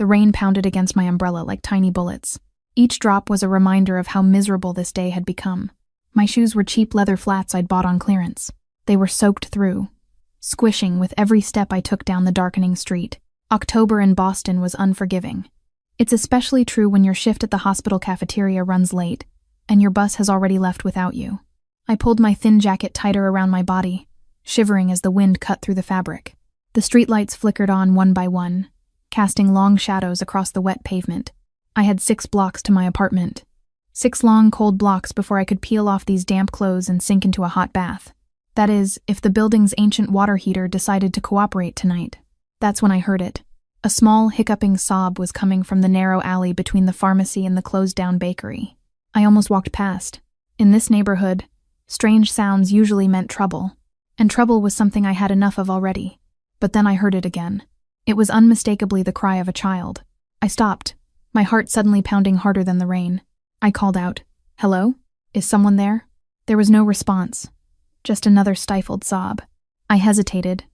The rain pounded against my umbrella like tiny bullets. Each drop was a reminder of how miserable this day had become. My shoes were cheap leather flats I'd bought on clearance. They were soaked through, squishing with every step I took down the darkening street. October in Boston was unforgiving. It's especially true when your shift at the hospital cafeteria runs late, and your bus has already left without you. I pulled my thin jacket tighter around my body, shivering as the wind cut through the fabric. The streetlights flickered on one by one, casting long shadows across the wet pavement. I had 6 blocks to my apartment. 6 long, cold blocks before I could peel off these damp clothes and sink into a hot bath. That is, if the building's ancient water heater decided to cooperate tonight. That's when I heard it. A small, hiccuping sob was coming from the narrow alley between the pharmacy and the closed-down bakery. I almost walked past. In this neighborhood, strange sounds usually meant trouble, and trouble was something I had enough of already. But then I heard it again. It was unmistakably the cry of a child. I stopped, my heart suddenly pounding harder than the rain. I called out, "Hello? Is someone there?" There was no response, just another stifled sob. I hesitated,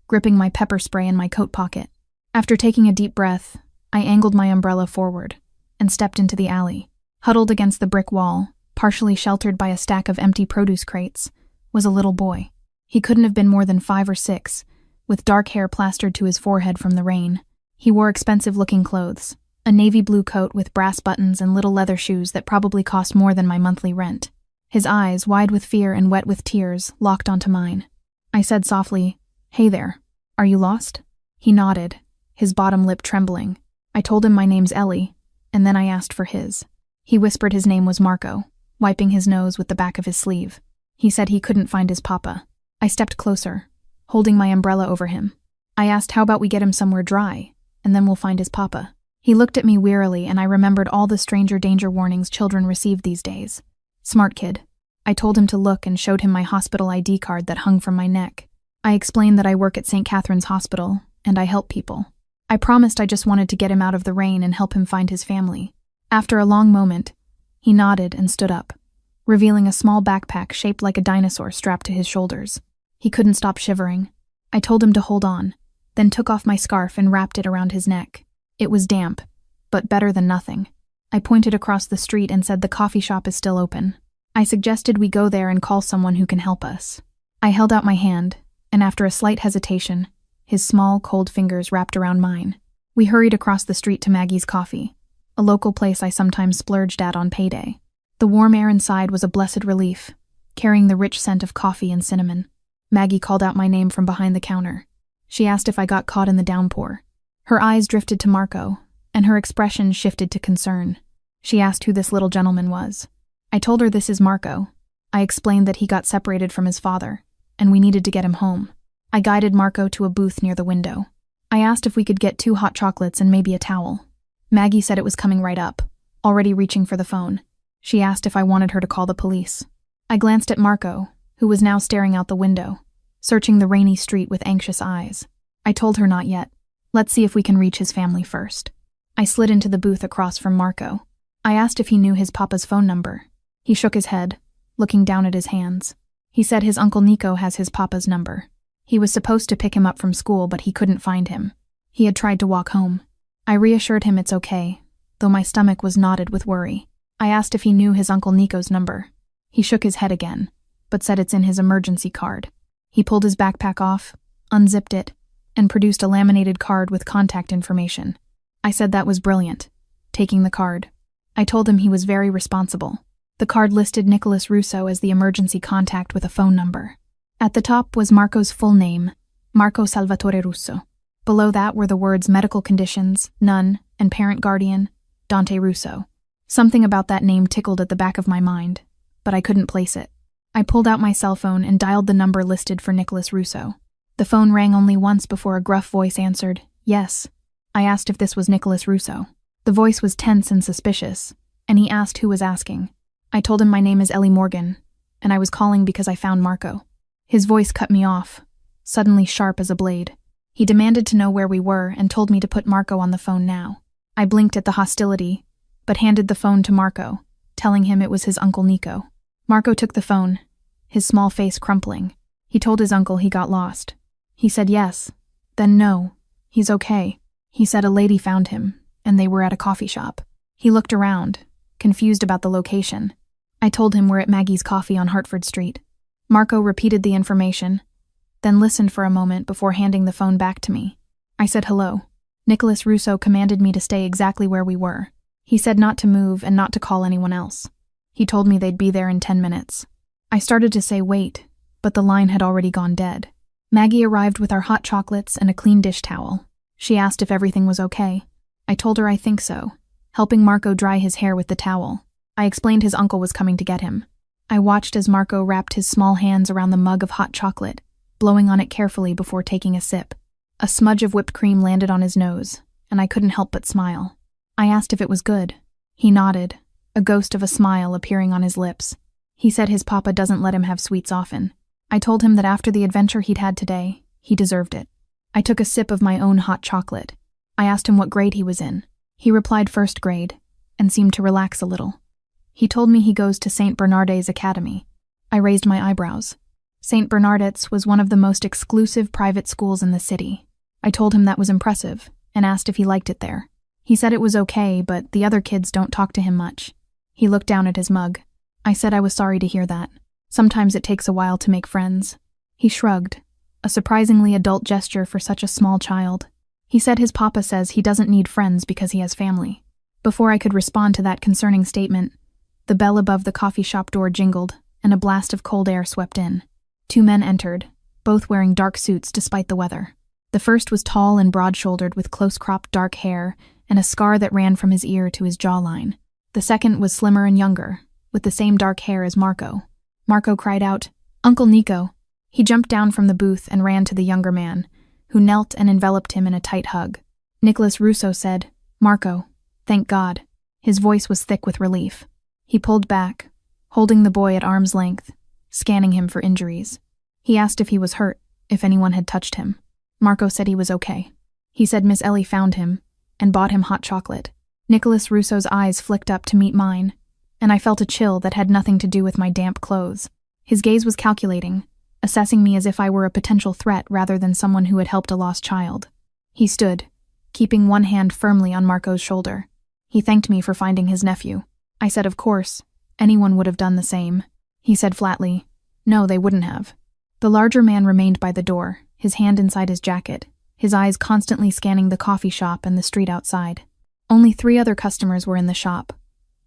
gripping my pepper spray in my coat pocket. After taking a deep breath, I angled my umbrella forward and stepped into the alley. Huddled against the brick wall, partially sheltered by a stack of empty produce crates, was a little boy. He couldn't have been more than 5 or 6, with dark hair plastered to his forehead from the rain. He wore expensive-looking clothes, a navy blue coat with brass buttons and little leather shoes that probably cost more than my monthly rent. His eyes, wide with fear and wet with tears, locked onto mine. I said softly, "Hey there, are you lost?" He nodded, his bottom lip trembling. I told him my name's Ellie, and then I asked for his. He whispered his name was Marco, wiping his nose with the back of his sleeve. He said he couldn't find his papa. I stepped closer, holding my umbrella over him. I asked how about we get him somewhere dry, and then we'll find his papa. He looked at me wearily, and I remembered all the stranger danger warnings children receive these days. Smart kid. I told him to look and showed him my hospital ID card that hung from my neck. I explained that I work at St. Catherine's Hospital, and I help people. I promised I just wanted to get him out of the rain and help him find his family. After a long moment, he nodded and stood up, revealing a small backpack shaped like a dinosaur strapped to his shoulders. He couldn't stop shivering. I told him to hold on, then took off my scarf and wrapped it around his neck. It was damp, but better than nothing. I pointed across the street and said the coffee shop is still open. I suggested we go there and call someone who can help us. I held out my hand, and after a slight hesitation, his small, cold fingers wrapped around mine. We hurried across the street to Maggie's Coffee, a local place I sometimes splurged at on payday. The warm air inside was a blessed relief, carrying the rich scent of coffee and cinnamon. Maggie called out my name from behind the counter. She asked if I got caught in the downpour. Her eyes drifted to Marco, and her expression shifted to concern. She asked who this little gentleman was. I told her this is Marco. I explained that he got separated from his father, and we needed to get him home. I guided Marco to a booth near the window. I asked if we could get 2 hot chocolates and maybe a towel. Maggie said it was coming right up, already reaching for the phone. She asked if I wanted her to call the police. I glanced at Marco, who was now staring out the window, searching the rainy street with anxious eyes. I told her not yet. Let's see if we can reach his family first. I slid into the booth across from Marco. I asked if he knew his papa's phone number. He shook his head, looking down at his hands. He said his Uncle Nico has his papa's number. He was supposed to pick him up from school, but he couldn't find him. He had tried to walk home. I reassured him it's okay, though my stomach was knotted with worry. I asked if he knew his Uncle Nico's number. He shook his head again, but said it's in his emergency card. He pulled his backpack off, unzipped it, and produced a laminated card with contact information. I said that was brilliant, taking the card. I told him he was very responsible. The card listed Nicholas Russo as the emergency contact with a phone number. At the top was Marco's full name, Marco Salvatore Russo. Below that were the words medical conditions, none, and parent guardian, Dante Russo. Something about that name tickled at the back of my mind, but I couldn't place it. I pulled out my cell phone and dialed the number listed for Nicholas Russo. The phone rang only once before a gruff voice answered, "Yes." I asked if this was Nicholas Russo. The voice was tense and suspicious, and he asked who was asking. I told him my name is Ellie Morgan, and I was calling because I found Marco. His voice cut me off, suddenly sharp as a blade. He demanded to know where we were and told me to put Marco on the phone now. I blinked at the hostility, but handed the phone to Marco, telling him it was his Uncle Nico. Marco took the phone, his small face crumpling. He told his uncle he got lost. He said yes, then no, he's okay. He said a lady found him, and they were at a coffee shop. He looked around, confused about the location. I told him we're at Maggie's Coffee on Hartford Street. Marco repeated the information, then listened for a moment before handing the phone back to me. I said hello. Nicholas Russo commanded me to stay exactly where we were. He said not to move and not to call anyone else. He told me they'd be there in 10 minutes. I started to say wait, but the line had already gone dead. Maggie arrived with our hot chocolates and a clean dish towel. She asked if everything was okay. I told her I think so, helping Marco dry his hair with the towel. I explained his uncle was coming to get him. I watched as Marco wrapped his small hands around the mug of hot chocolate, blowing on it carefully before taking a sip. A smudge of whipped cream landed on his nose, and I couldn't help but smile. I asked if it was good. He nodded, a ghost of a smile appearing on his lips. He said his papa doesn't let him have sweets often. I told him that after the adventure he'd had today, he deserved it. I took a sip of my own hot chocolate. I asked him what grade he was in. He replied first grade, and seemed to relax a little. He told me he goes to St. Bernardet's Academy. I raised my eyebrows. St. Bernardet's was one of the most exclusive private schools in the city. I told him that was impressive, and asked if he liked it there. He said it was okay, but the other kids don't talk to him much. He looked down at his mug. I said I was sorry to hear that. Sometimes it takes a while to make friends. He shrugged, a surprisingly adult gesture for such a small child. He said his papa says he doesn't need friends because he has family. Before I could respond to that concerning statement, the bell above the coffee shop door jingled, and a blast of cold air swept in. 2 men entered, both wearing dark suits despite the weather. The first was tall and broad-shouldered with close-cropped dark hair and a scar that ran from his ear to his jawline. The second was slimmer and younger, with the same dark hair as Marco. Marco cried out, "Uncle Nico!" He jumped down from the booth and ran to the younger man, who knelt and enveloped him in a tight hug. Nicholas Russo said, "Marco, thank God." His voice was thick with relief. He pulled back, holding the boy at arm's length, scanning him for injuries. He asked if he was hurt, if anyone had touched him. Marco said he was okay. He said Miss Ellie found him and bought him hot chocolate. Nicholas Russo's eyes flicked up to meet mine, and I felt a chill that had nothing to do with my damp clothes. His gaze was calculating, assessing me as if I were a potential threat rather than someone who had helped a lost child. He stood, keeping one hand firmly on Marco's shoulder. He thanked me for finding his nephew. I said of course, anyone would have done the same. He said flatly, "No, they wouldn't have." The larger man remained by the door, his hand inside his jacket, his eyes constantly scanning the coffee shop and the street outside. Only 3 other customers were in the shop,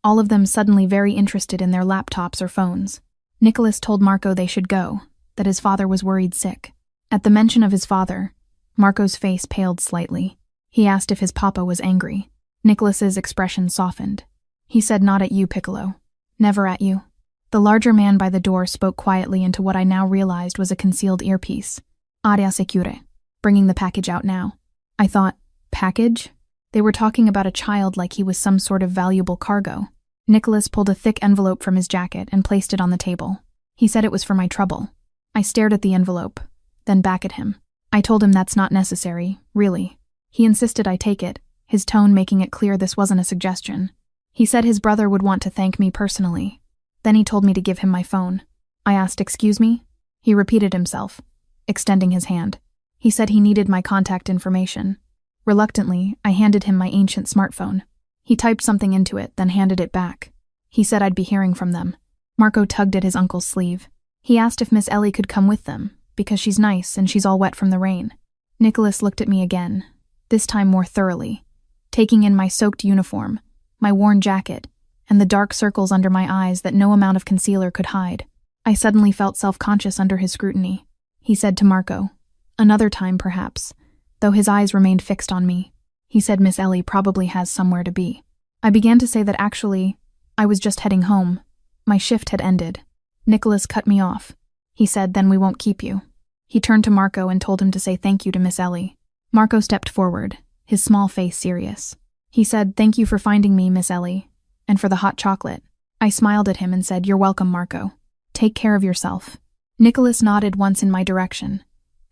all of them suddenly very interested in their laptops or phones. Nicholas told Marco they should go, that his father was worried sick. At the mention of his father, Marco's face paled slightly. He asked if his papa was angry. Nicholas's expression softened. He said, "Not at you, Piccolo. Never at you." The larger man by the door spoke quietly into what I now realized was a concealed earpiece. "Aria secure," bringing the package out now. I thought, package? They were talking about a child like he was some sort of valuable cargo. Nicholas pulled a thick envelope from his jacket and placed it on the table. He said it was for my trouble. I stared at the envelope, then back at him. I told him that's not necessary, really. He insisted I take it, his tone making it clear this wasn't a suggestion. He said his brother would want to thank me personally. Then he told me to give him my phone. I asked, "Excuse me?" He repeated himself, extending his hand. He said he needed my contact information. Reluctantly, I handed him my ancient smartphone. He typed something into it, then handed it back. He said I'd be hearing from them. Marco tugged at his uncle's sleeve. He asked if Miss Ellie could come with them, because she's nice and she's all wet from the rain. Nicholas looked at me again, this time more thoroughly, taking in my soaked uniform, my worn jacket, and the dark circles under my eyes that no amount of concealer could hide. I suddenly felt self-conscious under his scrutiny. He said to Marco, "Another time, perhaps," though his eyes remained fixed on me. He said Miss Ellie probably has somewhere to be. I began to say that actually, I was just heading home. My shift had ended. Nicholas cut me off. He said, "Then we won't keep you." He turned to Marco and told him to say thank you to Miss Ellie. Marco stepped forward, his small face serious. He said, "Thank you for finding me, Miss Ellie, and for the hot chocolate." I smiled at him and said, "You're welcome, Marco. Take care of yourself." Nicholas nodded once in my direction,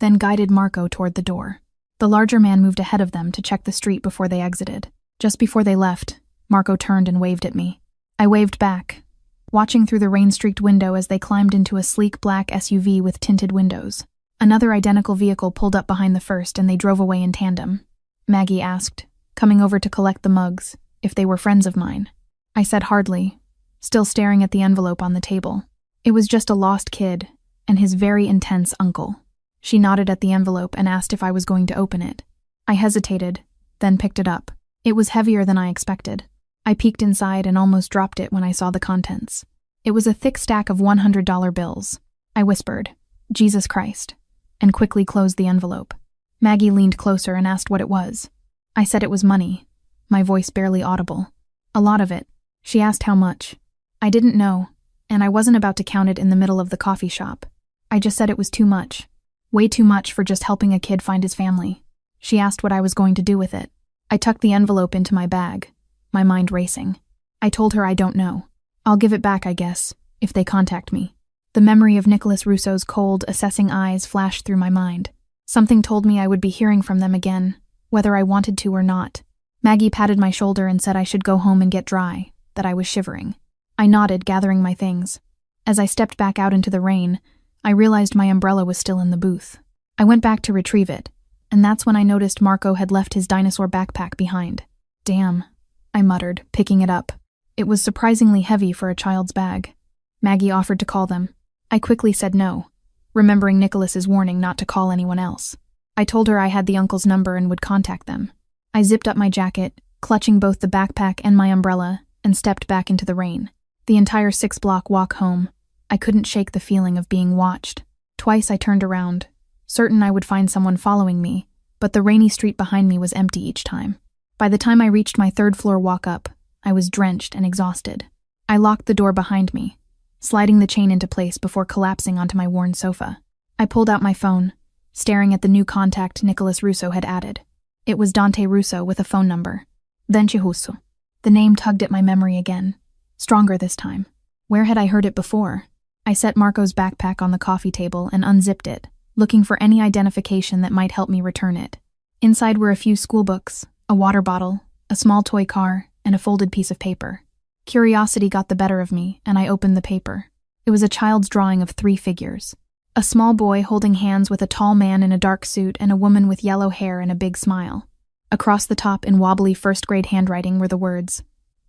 then guided Marco toward the door. The larger man moved ahead of them to check the street before they exited. Just before they left, Marco turned and waved at me. I waved back, watching through the rain-streaked window as they climbed into a sleek black SUV with tinted windows. Another identical vehicle pulled up behind the first and they drove away in tandem. Maggie asked, coming over to collect the mugs, if they were friends of mine. I said hardly, still staring at the envelope on the table. It was just a lost kid and his very intense uncle. She nodded at the envelope and asked if I was going to open it. I hesitated, then picked it up. It was heavier than I expected. I peeked inside and almost dropped it when I saw the contents. It was a thick stack of $100 bills. I whispered, "Jesus Christ," and quickly closed the envelope. Maggie leaned closer and asked what it was. I said it was money, my voice barely audible. A lot of it. She asked how much. I didn't know, and I wasn't about to count it in the middle of the coffee shop. I just said it was too much. Way too much for just helping a kid find his family. She asked what I was going to do with it. I tucked the envelope into my bag, my mind racing. I told her I don't know. I'll give it back, I guess, if they contact me. The memory of Nicholas Russo's cold, assessing eyes flashed through my mind. Something told me I would be hearing from them again, whether I wanted to or not. Maggie patted my shoulder and said I should go home and get dry, that I was shivering. I nodded, gathering my things. As I stepped back out into the rain, I realized my umbrella was still in the booth. I went back to retrieve it, and that's when I noticed Marco had left his dinosaur backpack behind. Damn, I muttered, picking it up. It was surprisingly heavy for a child's bag. Maggie offered to call them. I quickly said no, remembering Nicholas's warning not to call anyone else. I told her I had the uncle's number and would contact them. I zipped up my jacket, clutching both the backpack and my umbrella, and stepped back into the rain. The entire 6-block walk home, I couldn't shake the feeling of being watched. Twice I turned around, certain I would find someone following me, but the rainy street behind me was empty each time. By the time I reached my 3rd-floor walk-up, I was drenched and exhausted. I locked the door behind me, sliding the chain into place before collapsing onto my worn sofa. I pulled out my phone, staring at the new contact Nicholas Russo had added. It was Dante Russo with a phone number. Dante Russo. The name tugged at my memory again, stronger this time. Where had I heard it before? I set Marco's backpack on the coffee table and unzipped it, looking for any identification that might help me return it. Inside were a few school books, a water bottle, a small toy car, and a folded piece of paper. Curiosity got the better of me, and I opened the paper. It was a child's drawing of 3 figures. A small boy holding hands with a tall man in a dark suit and a woman with yellow hair and a big smile. Across the top in wobbly 1st-grade handwriting were the words,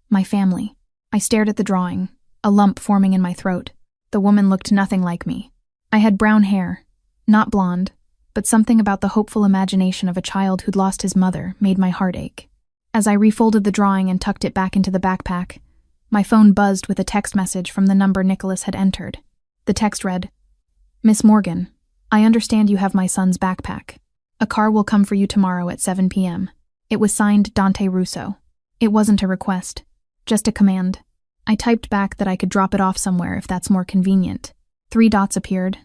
"My family." I stared at the drawing, a lump forming in my throat. The woman looked nothing like me. I had brown hair, not blonde, but something about the hopeful imagination of a child who'd lost his mother made my heart ache. As I refolded the drawing and tucked it back into the backpack, my phone buzzed with a text message from the number Nicholas had entered. The text read, "Miss Morgan, I understand you have my son's backpack. A car will come for you tomorrow at 7 p.m. It was signed Dante Russo. It wasn't a request, just a command. I typed back that I could drop it off somewhere if that's more convenient. 3 dots appeared,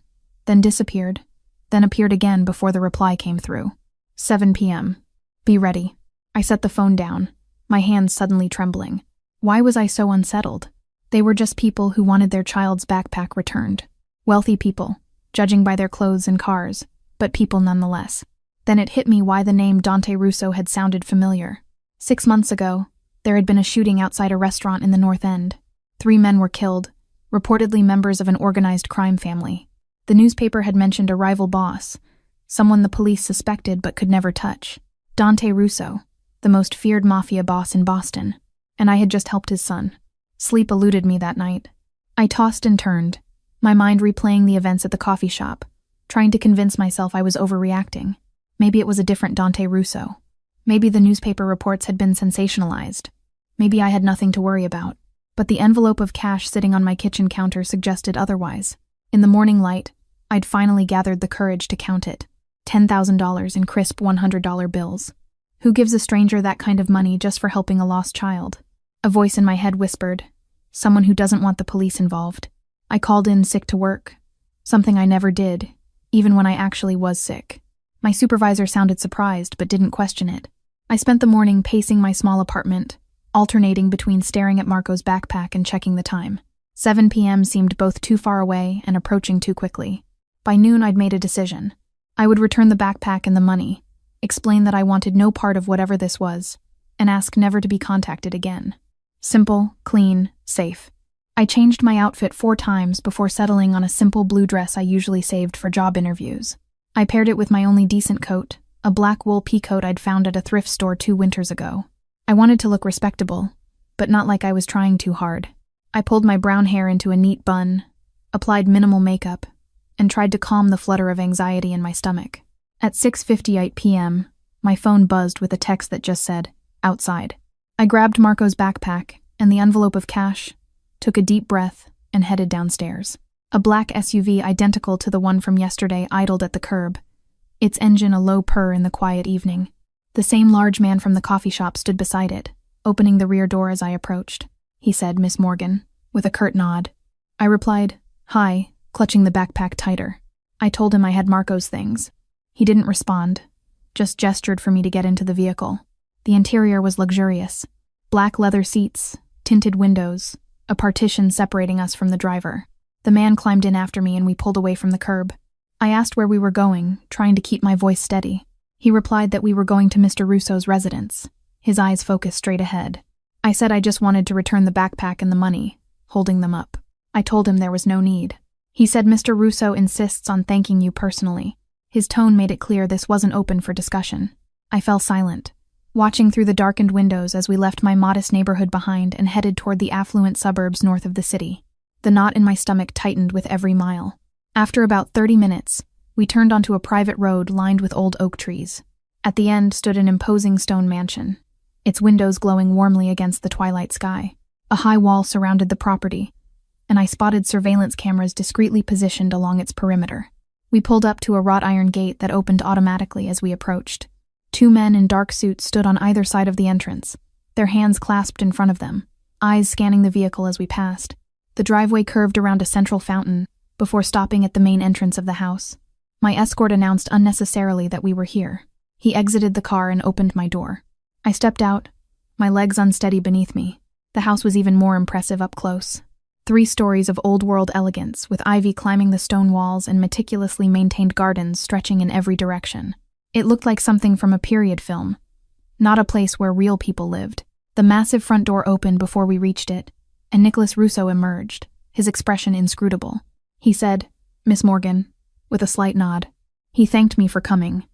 then disappeared, then appeared again before the reply came through. 7 p.m. Be ready. I set the phone down, my hands suddenly trembling. Why was I so unsettled? They were just people who wanted their child's backpack returned. Wealthy people, judging by their clothes and cars, but people nonetheless. Then it hit me why the name Dante Russo had sounded familiar. 6 months ago, there had been a shooting outside a restaurant in the North End. 3 men were killed, reportedly members of an organized crime family. The newspaper had mentioned a rival boss, someone the police suspected but could never touch. Dante Russo, the most feared mafia boss in Boston, and I had just helped his son. Sleep eluded me that night. I tossed and turned, my mind replaying the events at the coffee shop, trying to convince myself I was overreacting. Maybe it was a different Dante Russo. Maybe the newspaper reports had been sensationalized. Maybe I had nothing to worry about. But the envelope of cash sitting on my kitchen counter suggested otherwise. In the morning light, I'd finally gathered the courage to count it. $10,000 in crisp $100 bills. Who gives a stranger that kind of money just for helping a lost child? A voice in my head whispered, someone who doesn't want the police involved. I called in sick to work. Something I never did, even when I actually was sick. My supervisor sounded surprised but didn't question it. I spent the morning pacing my small apartment, alternating between staring at Marco's backpack and checking the time. 7 p.m. seemed both too far away and approaching too quickly. By noon, I'd made a decision. I would return the backpack and the money, explain that I wanted no part of whatever this was, and ask never to be contacted again. Simple, clean, safe. I changed my outfit 4 times before settling on a simple blue dress I usually saved for job interviews. I paired it with my only decent coat, a black wool peacoat I'd found at a thrift store 2 winters ago. I wanted to look respectable, but not like I was trying too hard. I pulled my brown hair into a neat bun, applied minimal makeup, and tried to calm the flutter of anxiety in my stomach. At 6:58 p.m., my phone buzzed with a text that just said, "Outside." I grabbed Marco's backpack and the envelope of cash, took a deep breath, and headed downstairs. A black SUV identical to the one from yesterday idled at the curb, its engine a low purr in the quiet evening. The same large man from the coffee shop stood beside it, opening the rear door as I approached. He said, "Miss Morgan," with a curt nod. I replied, "Hi," clutching the backpack tighter. I told him I had Marco's things. He didn't respond, just gestured for me to get into the vehicle. The interior was luxurious. Black leather seats, tinted windows, a partition separating us from the driver. The man climbed in after me and we pulled away from the curb. I asked where we were going, trying to keep my voice steady. He replied that we were going to Mr. Russo's residence, his eyes focused straight ahead. I said I just wanted to return the backpack and the money, holding them up. I told him there was no need. He said Mr. Russo insists on thanking you personally. His tone made it clear this wasn't open for discussion. I fell silent, watching through the darkened windows as we left my modest neighborhood behind and headed toward the affluent suburbs north of the city. The knot in my stomach tightened with every mile. After about 30 minutes, we turned onto a private road lined with old oak trees. At the end stood an imposing stone mansion, its windows glowing warmly against the twilight sky. A high wall surrounded the property, and I spotted surveillance cameras discreetly positioned along its perimeter. We pulled up to a wrought iron gate that opened automatically as we approached. 2 men in dark suits stood on either side of the entrance, their hands clasped in front of them, eyes scanning the vehicle as we passed. The driveway curved around a central fountain before stopping at the main entrance of the house. My escort announced unnecessarily that we were here. He exited the car and opened my door. I stepped out, my legs unsteady beneath me. The house was even more impressive up close. 3 stories of old-world elegance, with ivy climbing the stone walls and meticulously maintained gardens stretching in every direction. It looked like something from a period film, not a place where real people lived. The massive front door opened before we reached it, and Nicholas Russo emerged, his expression inscrutable. He said, "Miss Morgan," with a slight nod. He thanked me for coming,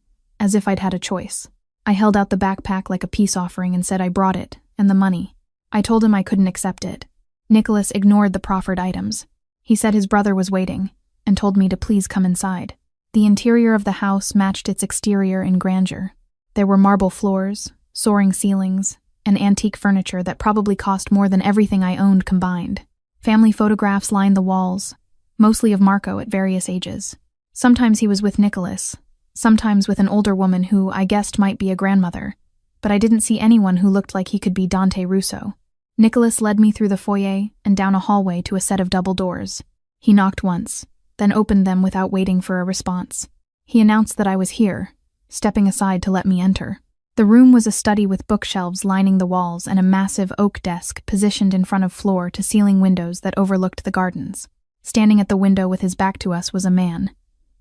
as if I'd had a choice. I held out the backpack like a peace offering and said I brought it, and the money. I told him I couldn't accept it. Nicholas ignored the proffered items. He said his brother was waiting, and told me to please come inside. The interior of the house matched its exterior in grandeur. There were marble floors, soaring ceilings, and antique furniture that probably cost more than everything I owned combined. Family photographs lined the walls, mostly of Marco at various ages. Sometimes he was with Nicholas, sometimes with an older woman who I guessed might be a grandmother, but I didn't see anyone who looked like he could be Dante Russo. Nicholas led me through the foyer and down a hallway to a set of double doors. He knocked once, then opened them without waiting for a response. He announced that I was here, stepping aside to let me enter. The room was a study with bookshelves lining the walls and a massive oak desk positioned in front of floor-to-ceiling windows that overlooked the gardens. Standing at the window with his back to us was a man,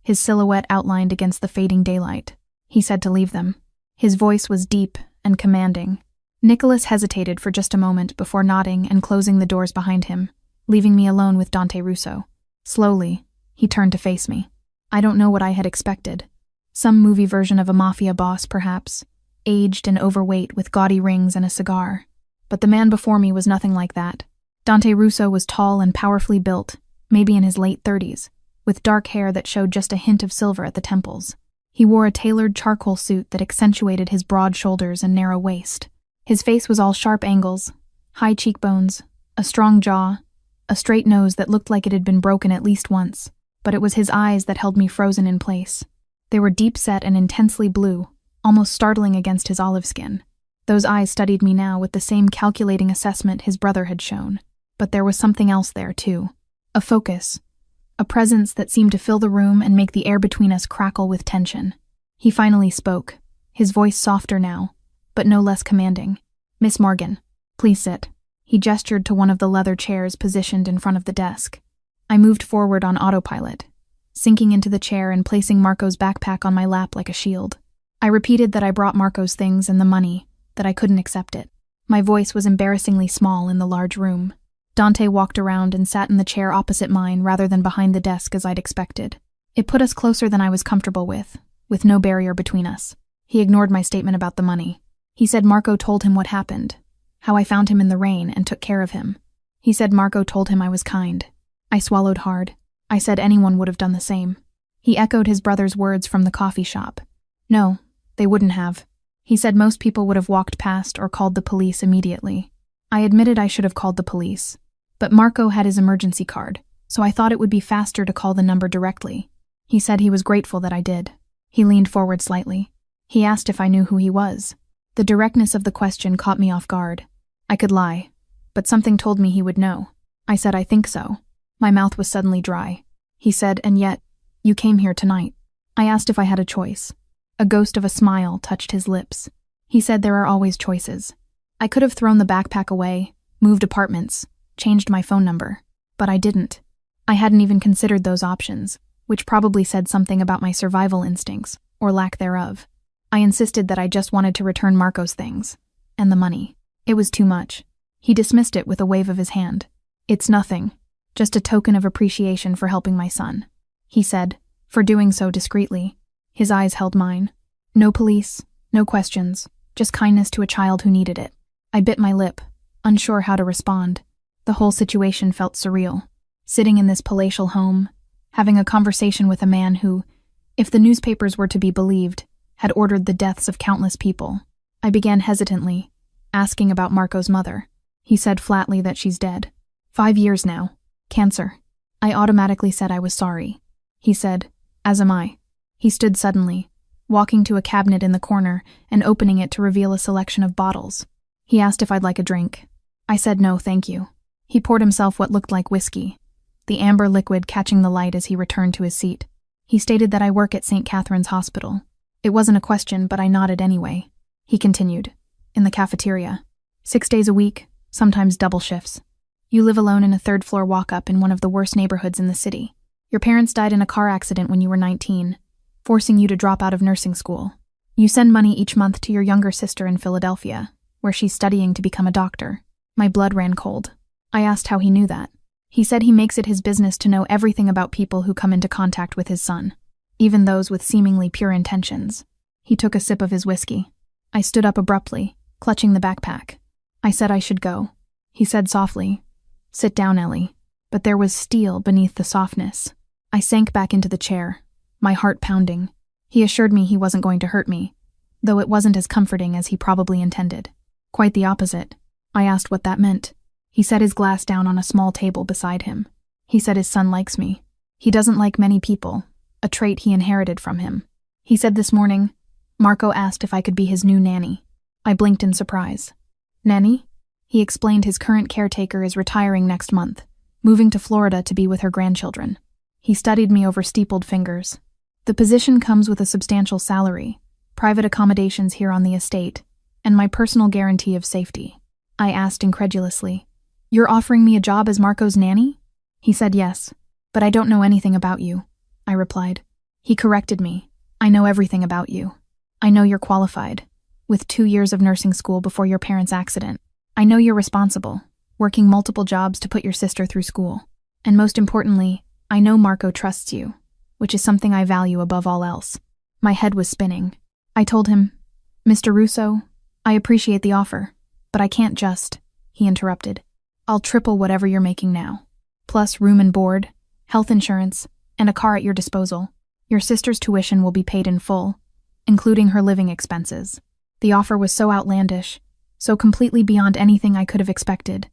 his silhouette outlined against the fading daylight. He said to leave them. His voice was deep and commanding. Nicholas hesitated for just a moment before nodding and closing the doors behind him, leaving me alone with Dante Russo. Slowly, he turned to face me. I don't know what I had expected. Some movie version of a mafia boss, perhaps, aged and overweight with gaudy rings and a cigar. But the man before me was nothing like that. Dante Russo was tall and powerfully built, maybe in his late 30s, with dark hair that showed just a hint of silver at the temples. He wore a tailored charcoal suit that accentuated his broad shoulders and narrow waist. His face was all sharp angles, high cheekbones, a strong jaw, a straight nose that looked like it had been broken at least once, but it was his eyes that held me frozen in place. They were deep-set and intensely blue, almost startling against his olive skin. Those eyes studied me now with the same calculating assessment his brother had shown, but there was something else there, too. A focus, a presence that seemed to fill the room and make the air between us crackle with tension. He finally spoke, his voice softer now, but no less commanding. "Miss Morgan, please sit." He gestured to one of the leather chairs positioned in front of the desk. I moved forward on autopilot, sinking into the chair and placing Marco's backpack on my lap like a shield. I repeated that I brought Marco's things and the money, that I couldn't accept it. My voice was embarrassingly small in the large room. Dante walked around and sat in the chair opposite mine rather than behind the desk as I'd expected. It put us closer than I was comfortable with no barrier between us. He ignored my statement about the money. He said Marco told him what happened, how I found him in the rain and took care of him. He said Marco told him I was kind. I swallowed hard. I said anyone would have done the same. He echoed his brother's words from the coffee shop. No, they wouldn't have. He said most people would have walked past or called the police immediately. I admitted I should have called the police. But Marco had his emergency card, so I thought it would be faster to call the number directly. He said he was grateful that I did. He leaned forward slightly. He asked if I knew who he was. The directness of the question caught me off guard. I could lie, but something told me he would know. I said I think so. My mouth was suddenly dry. He said, and yet, you came here tonight. I asked if I had a choice. A ghost of a smile touched his lips. He said there are always choices. I could have thrown the backpack away, moved apartments, changed my phone number, but I didn't. I hadn't even considered those options, which probably said something about my survival instincts, or lack thereof. I insisted that I just wanted to return Marco's things, and the money. It was too much. He dismissed it with a wave of his hand. It's nothing, just a token of appreciation for helping my son, he said, for doing so discreetly. His eyes held mine. No police, no questions, just kindness to a child who needed it. I bit my lip, unsure how to respond. The whole situation felt surreal. Sitting in this palatial home, having a conversation with a man who, if the newspapers were to be believed, had ordered the deaths of countless people. I began hesitantly, asking about Marco's mother. He said flatly that she's dead. 5 years now. Cancer. I automatically said I was sorry. He said, as am I. He stood suddenly, walking to a cabinet in the corner and opening it to reveal a selection of bottles. He asked if I'd like a drink. I said no, thank you. He poured himself what looked like whiskey, the amber liquid catching the light as he returned to his seat. He stated that I work at St. Catherine's Hospital. It wasn't a question, but I nodded anyway. He continued, in the cafeteria. 6 days a week, sometimes double shifts. You live alone in a third-floor walk-up in one of the worst neighborhoods in the city. Your parents died in a car accident when you were 19, forcing you to drop out of nursing school. You send money each month to your younger sister in Philadelphia, where she's studying to become a doctor. My blood ran cold. I asked how he knew that. He said he makes it his business to know everything about people who come into contact with his son, even those with seemingly pure intentions. He took a sip of his whiskey. I stood up abruptly, clutching the backpack. I said I should go. He said softly, "Sit down, Ellie." But there was steel beneath the softness. I sank back into the chair, my heart pounding. He assured me he wasn't going to hurt me, though it wasn't as comforting as he probably intended. Quite the opposite. I asked what that meant. He set his glass down on a small table beside him. He said his son likes me. He doesn't like many people, a trait he inherited from him. He said this morning, Marco asked if I could be his new nanny. I blinked in surprise. Nanny? He explained his current caretaker is retiring next month, moving to Florida to be with her grandchildren. He studied me over steepled fingers. The position comes with a substantial salary, private accommodations here on the estate, and my personal guarantee of safety. I asked incredulously, "You're offering me a job as Marco's nanny?" He said yes, "But I don't know anything about you," I replied. He corrected me. "I know everything about you. I know you're qualified, with 2 years of nursing school before your parents' accident. I know you're responsible, working multiple jobs to put your sister through school. And most importantly, I know Marco trusts you, which is something I value above all else." My head was spinning. I told him, "Mr. Russo, I appreciate the offer, but I can't just," he interrupted. "I'll triple whatever you're making now, plus room and board, health insurance, and a car at your disposal. Your sister's tuition will be paid in full, including her living expenses." The offer was so outlandish, so completely beyond anything I could have expected,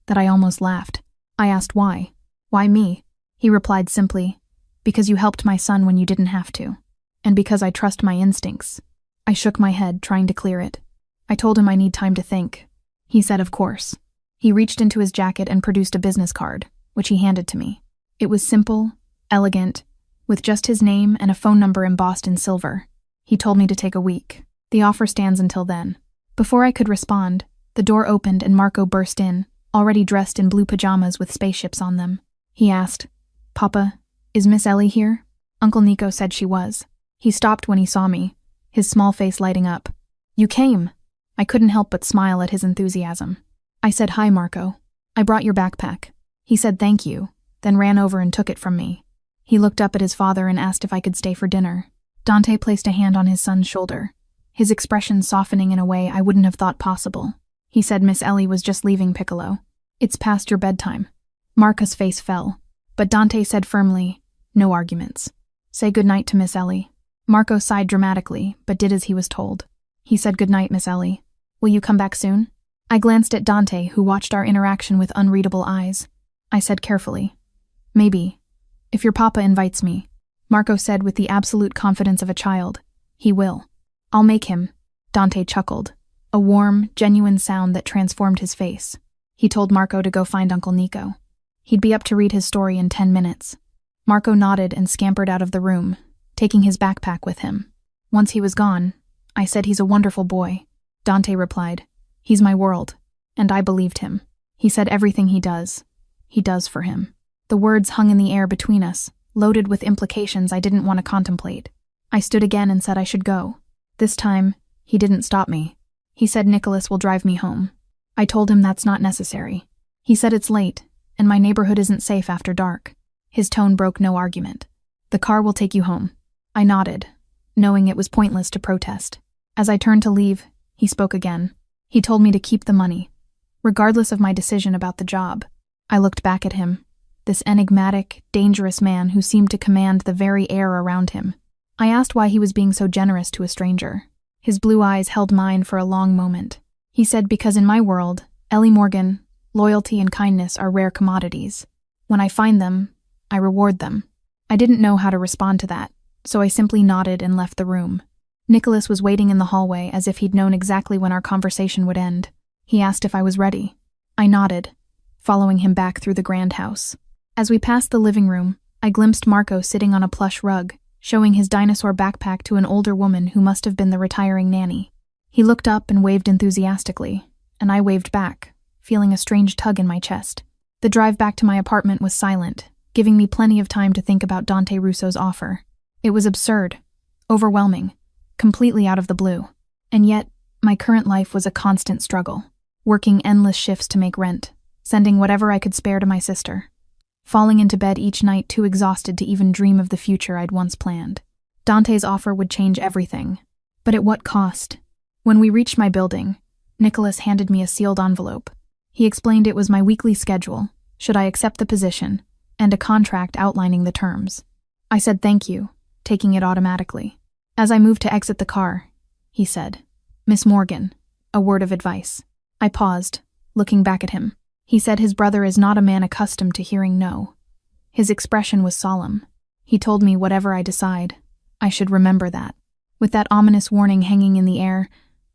that I almost laughed. I asked why. "Why me?" He replied simply, "Because you helped my son when you didn't have to, and because I trust my instincts." I shook my head, trying to clear it. I told him I need time to think. He said, "Of course." He reached into his jacket and produced a business card, which he handed to me. It was simple, elegant, with just his name and a phone number embossed in silver. He told me to take a week. The offer stands until then. Before I could respond, the door opened and Marco burst in, already dressed in blue pajamas with spaceships on them. He asked, "Papa, is Miss Ellie here?" Uncle Nico said she was. He stopped when he saw me, his small face lighting up. "You came." I couldn't help but smile at his enthusiasm. I said, "Hi, Marco. I brought your backpack." He said thank you, then ran over and took it from me. He looked up at his father and asked if I could stay for dinner. Dante placed a hand on his son's shoulder. his expression softening in a way I wouldn't have thought possible. He said Miss Ellie was just leaving Piccolo. "It's past your bedtime." Marco's face fell, but Dante said firmly, "No arguments. Say goodnight to Miss Ellie." Marco sighed dramatically, but did as he was told. He said, "Goodnight, Miss Ellie. Will you come back soon?" I glanced at Dante, who watched our interaction with unreadable eyes. I said carefully, "Maybe. If your papa invites me." Marco said with the absolute confidence of a child, "He will. I'll make him." Dante chuckled, a warm, genuine sound that transformed his face. He told Marco to go find Uncle Nico. He'd be up to read his story in 10 minutes. Marco nodded and scampered out of the room, taking his backpack with him. Once he was gone, I said, "He's a wonderful boy." Dante replied, "He's my world." And I believed him. He said everything he does for him. The words hung in the air between us, loaded with implications I didn't want to contemplate. I stood again and said I should go. This time, he didn't stop me. He said Nicholas will drive me home. I told him that's not necessary. He said it's late, and my neighborhood isn't safe after dark. His tone broke no argument. "The car will take you home." I nodded, knowing it was pointless to protest. As I turned to leave, he spoke again. He told me to keep the money, regardless of my decision about the job. I looked back at him, this enigmatic, dangerous man who seemed to command the very air around him. I asked why he was being so generous to a stranger. His blue eyes held mine for a long moment. He said, "Because in my world, Ellie Morgan, loyalty and kindness are rare commodities. When I find them, I reward them." I didn't know how to respond to that, so I simply nodded and left the room. Nicholas was waiting in the hallway as if he'd known exactly when our conversation would end. He asked if I was ready. I nodded, following him back through the grand house. As we passed the living room, I glimpsed Marco sitting on a plush rug, showing his dinosaur backpack to an older woman who must have been the retiring nanny. He looked up and waved enthusiastically, and I waved back, feeling a strange tug in my chest. The drive back to my apartment was silent, giving me plenty of time to think about Dante Russo's offer. It was absurd, overwhelming, completely out of the blue. And yet, my current life was a constant struggle, working endless shifts to make rent, sending whatever I could spare to my sister, falling into bed each night too exhausted to even dream of the future I'd once planned. Dante's offer would change everything, but at what cost? When we reached my building, Nicholas handed me a sealed envelope. He explained it was my weekly schedule, should I accept the position, and a contract outlining the terms. I said thank you, taking it automatically. As I moved to exit the car, he said, "Miss Morgan, a word of advice." I paused, looking back at him. He said his brother is not a man accustomed to hearing no. His expression was solemn. He told me whatever I decide, I should remember that. With that ominous warning hanging in the air,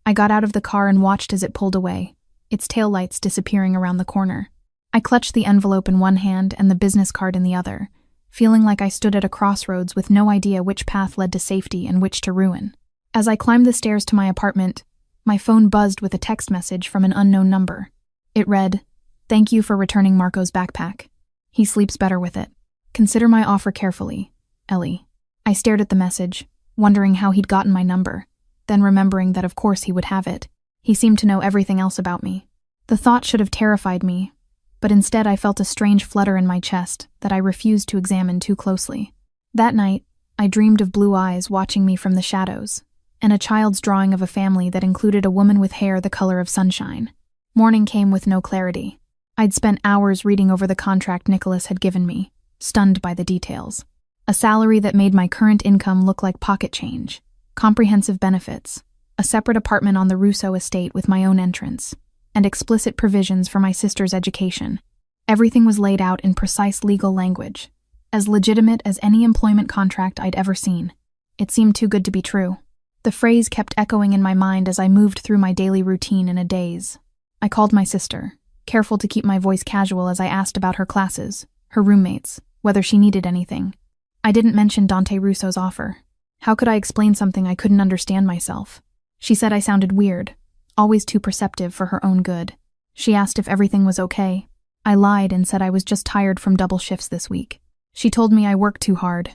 I got out of the car and watched as it pulled away, its taillights disappearing around the corner. I clutched the envelope in one hand and the business card in the other, feeling like I stood at a crossroads with no idea which path led to safety and which to ruin. As I climbed the stairs to my apartment, my phone buzzed with a text message from an unknown number. It read, "Thank you for returning Marco's backpack. He sleeps better with it. Consider my offer carefully, Ellie." I stared at the message, wondering how he'd gotten my number, then remembering that of course he would have it. He seemed to know everything else about me. The thought should have terrified me, but instead I felt a strange flutter in my chest that I refused to examine too closely. That night, I dreamed of blue eyes watching me from the shadows, and a child's drawing of a family that included a woman with hair the color of sunshine. Morning came with no clarity. I'd spent hours reading over the contract Nicholas had given me, stunned by the details. A salary that made my current income look like pocket change, comprehensive benefits, a separate apartment on the Russo estate with my own entrance, and explicit provisions for my sister's education. Everything was laid out in precise legal language, as legitimate as any employment contract I'd ever seen. It seemed too good to be true. The phrase kept echoing in my mind as I moved through my daily routine in a daze. I called my sister, careful to keep my voice casual as I asked about her classes, her roommates, whether she needed anything. I didn't mention Dante Russo's offer. How could I explain something I couldn't understand myself? She said I sounded weird, always too perceptive for her own good. She asked if everything was okay. I lied and said I was just tired from double shifts this week. She told me I worked too hard,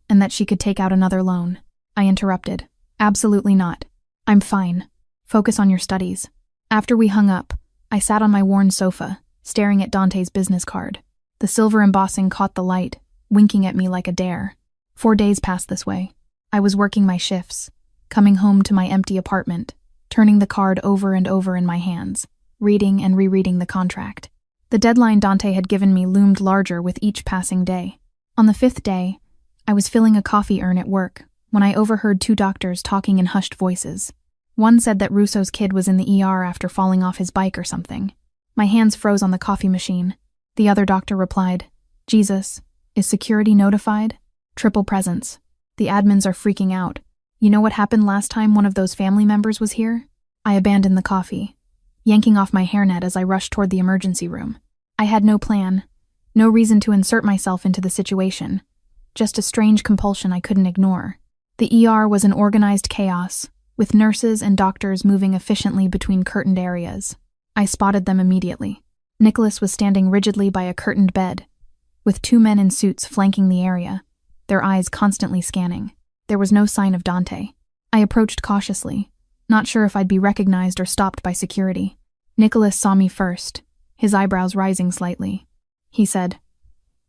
and that she could take out another loan. I interrupted. "Absolutely not. I'm fine. Focus on your studies." After we hung up, I sat on my worn sofa, staring at Dante's business card. The silver embossing caught the light, winking at me like a dare. 4 days passed this way. I was working my shifts, coming home to my empty apartment, turning the card over and over in my hands, reading and rereading the contract. The deadline Dante had given me loomed larger with each passing day. On the 5th day, I was filling a coffee urn at work when I overheard 2 doctors talking in hushed voices. One said that Russo's kid was in the ER after falling off his bike or something. My hands froze on the coffee machine. The other doctor replied, "Jesus, is security notified? Triple presence. The admins are freaking out. You know what happened last time one of those family members was here?" I abandoned the coffee, yanking off my hairnet as I rushed toward the emergency room. I had no plan, no reason to insert myself into the situation, just a strange compulsion I couldn't ignore. The ER was an organized chaos, with nurses and doctors moving efficiently between curtained areas. I spotted them immediately. Nicholas was standing rigidly by a curtained bed, with 2 men in suits flanking the area, their eyes constantly scanning. There was no sign of Dante. I approached cautiously, not sure if I'd be recognized or stopped by security. Nicholas saw me first, his eyebrows rising slightly. He said,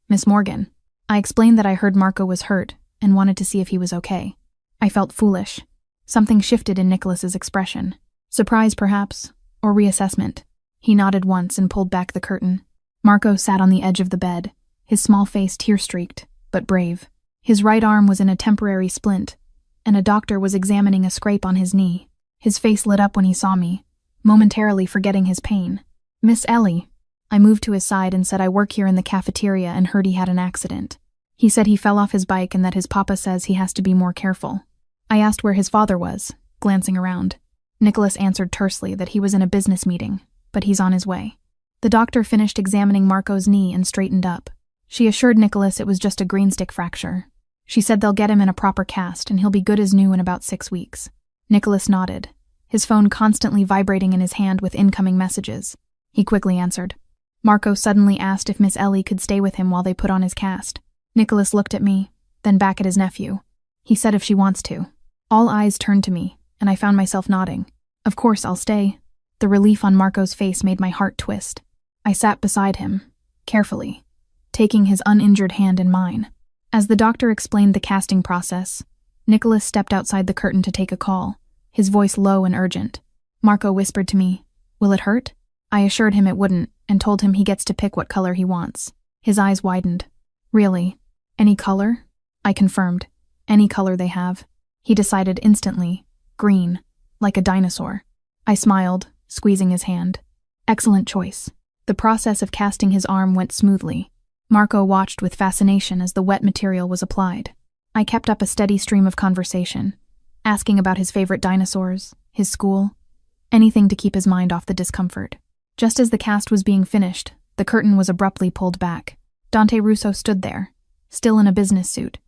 "Miss Morgan." I explained that I heard Marco was hurt and wanted to see if he was okay. I felt foolish. Something shifted in Nicholas's expression. Surprise, perhaps, or reassessment. He nodded once and pulled back the curtain. Marco sat on the edge of the bed, his small face tear-streaked, but brave. His right arm was in a temporary splint, and a doctor was examining a scrape on his knee. His face lit up when he saw me, momentarily forgetting his pain. "Miss Ellie." I moved to his side and said I work here in the cafeteria and heard he had an accident. He said he fell off his bike and that his papa says he has to be more careful. I asked where his father was, glancing around. Nicholas answered tersely that he was in a business meeting, but he's on his way. The doctor finished examining Marco's knee and straightened up. She assured Nicholas it was just a greenstick fracture. She said they'll get him in a proper cast and he'll be good as new in about 6 weeks. Nicholas nodded, his phone constantly vibrating in his hand with incoming messages. He quickly answered. Marco suddenly asked if Miss Ellie could stay with him while they put on his cast. Nicholas looked at me, then back at his nephew. He said if she wants to. All eyes turned to me, and I found myself nodding. Of course, I'll stay. The relief on Marco's face made my heart twist. I sat beside him, carefully, taking his uninjured hand in mine. As the doctor explained the casting process, Nicholas stepped outside the curtain to take a call, his voice low and urgent. Marco whispered to me, "Will it hurt?" I assured him it wouldn't, and told him he gets to pick what color he wants. His eyes widened. "Really? Any color?" I confirmed. "Any color they have." He decided instantly. Green, like a dinosaur. I smiled, squeezing his hand. Excellent choice. The process of casting his arm went smoothly. Marco watched with fascination as the wet material was applied. I kept up a steady stream of conversation, asking about his favorite dinosaurs, his school, anything to keep his mind off the discomfort. Just as the cast was being finished, the curtain was abruptly pulled back. Dante Russo stood there, still in a business suit,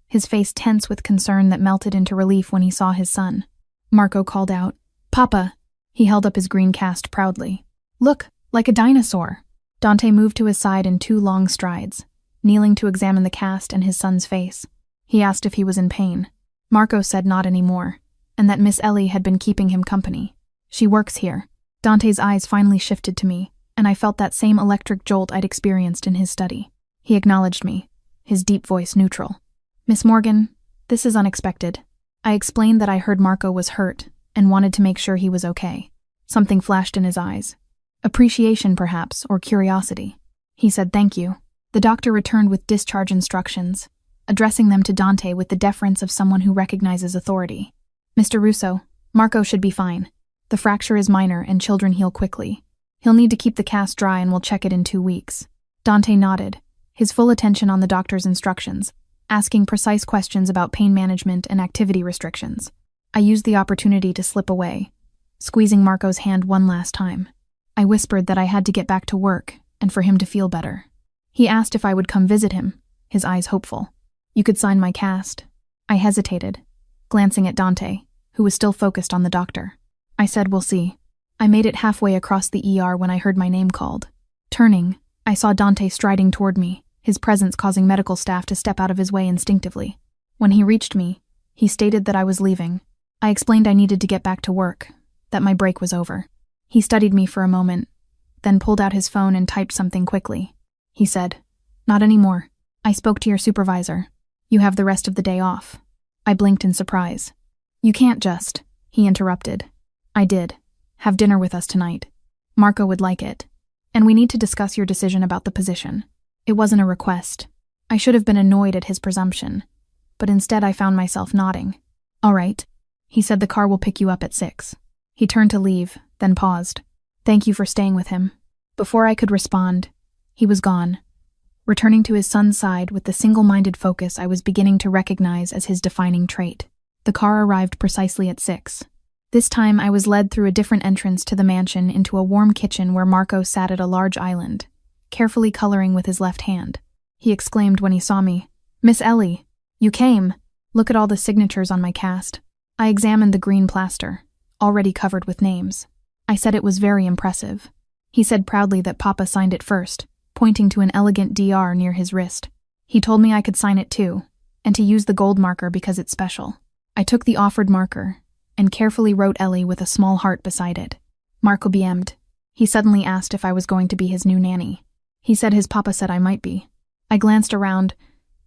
his face tense with concern that melted into relief when he saw his son. Marco called out, "Papa!" He held up his green cast proudly. "Look, like a dinosaur!" Dante moved to his side in 2 long strides, kneeling to examine the cast and his son's face. He asked if he was in pain. Marco said not anymore, and that Miss Ellie had been keeping him company. "She works here." Dante's eyes finally shifted to me, and I felt that same electric jolt I'd experienced in his study. He acknowledged me, his deep voice neutral. "Miss Morgan, this is unexpected." I explained that I heard Marco was hurt and wanted to make sure he was okay. Something flashed in his eyes. Appreciation, perhaps, or curiosity. He said thank you. The doctor returned with discharge instructions, addressing them to Dante with the deference of someone who recognizes authority. "Mr. Russo, Marco should be fine. The fracture is minor and children heal quickly. He'll need to keep the cast dry and we'll check it in 2 weeks." Dante nodded, his full attention on the doctor's instructions, asking precise questions about pain management and activity restrictions. I used the opportunity to slip away, squeezing Marco's hand one last time. I whispered that I had to get back to work and for him to feel better. He asked if I would come visit him, his eyes hopeful. "You could sign my cast." I hesitated, glancing at Dante, who was still focused on the doctor. I said, "We'll see." I made it halfway across the ER when I heard my name called. Turning, I saw Dante striding toward me, his presence causing medical staff to step out of his way instinctively. When he reached me, he stated that I was leaving. I explained I needed to get back to work, that my break was over. He studied me for a moment, then pulled out his phone and typed something quickly. He said, "Not anymore. I spoke to your supervisor. You have the rest of the day off." I blinked in surprise. You can't just, he interrupted. I did. Have dinner with us tonight. Marco would like it. And we need to discuss your decision about the position. It wasn't a request. I should have been annoyed at his presumption, but instead I found myself nodding. All right. He said the car will pick you up at 6. He turned to leave, then paused. Thank you for staying with him. Before I could respond, he was gone, returning to his son's side with the single-minded focus I was beginning to recognize as his defining trait. The car arrived precisely at 6. This time I was led through a different entrance to the mansion into a warm kitchen where Marco sat at a large island, carefully coloring with his left hand. He exclaimed when he saw me, Miss Ellie, you came. Look at all the signatures on my cast. I examined the green plaster, already covered with names. I said it was very impressive. He said proudly that Papa signed it first, pointing to an elegant DR near his wrist. He told me I could sign it too, and to use the gold marker because it's special. I took the offered marker and carefully wrote Ellie with a small heart beside it. Marco beamed. He suddenly asked if I was going to be his new nanny. He said his papa said I might be. I glanced around,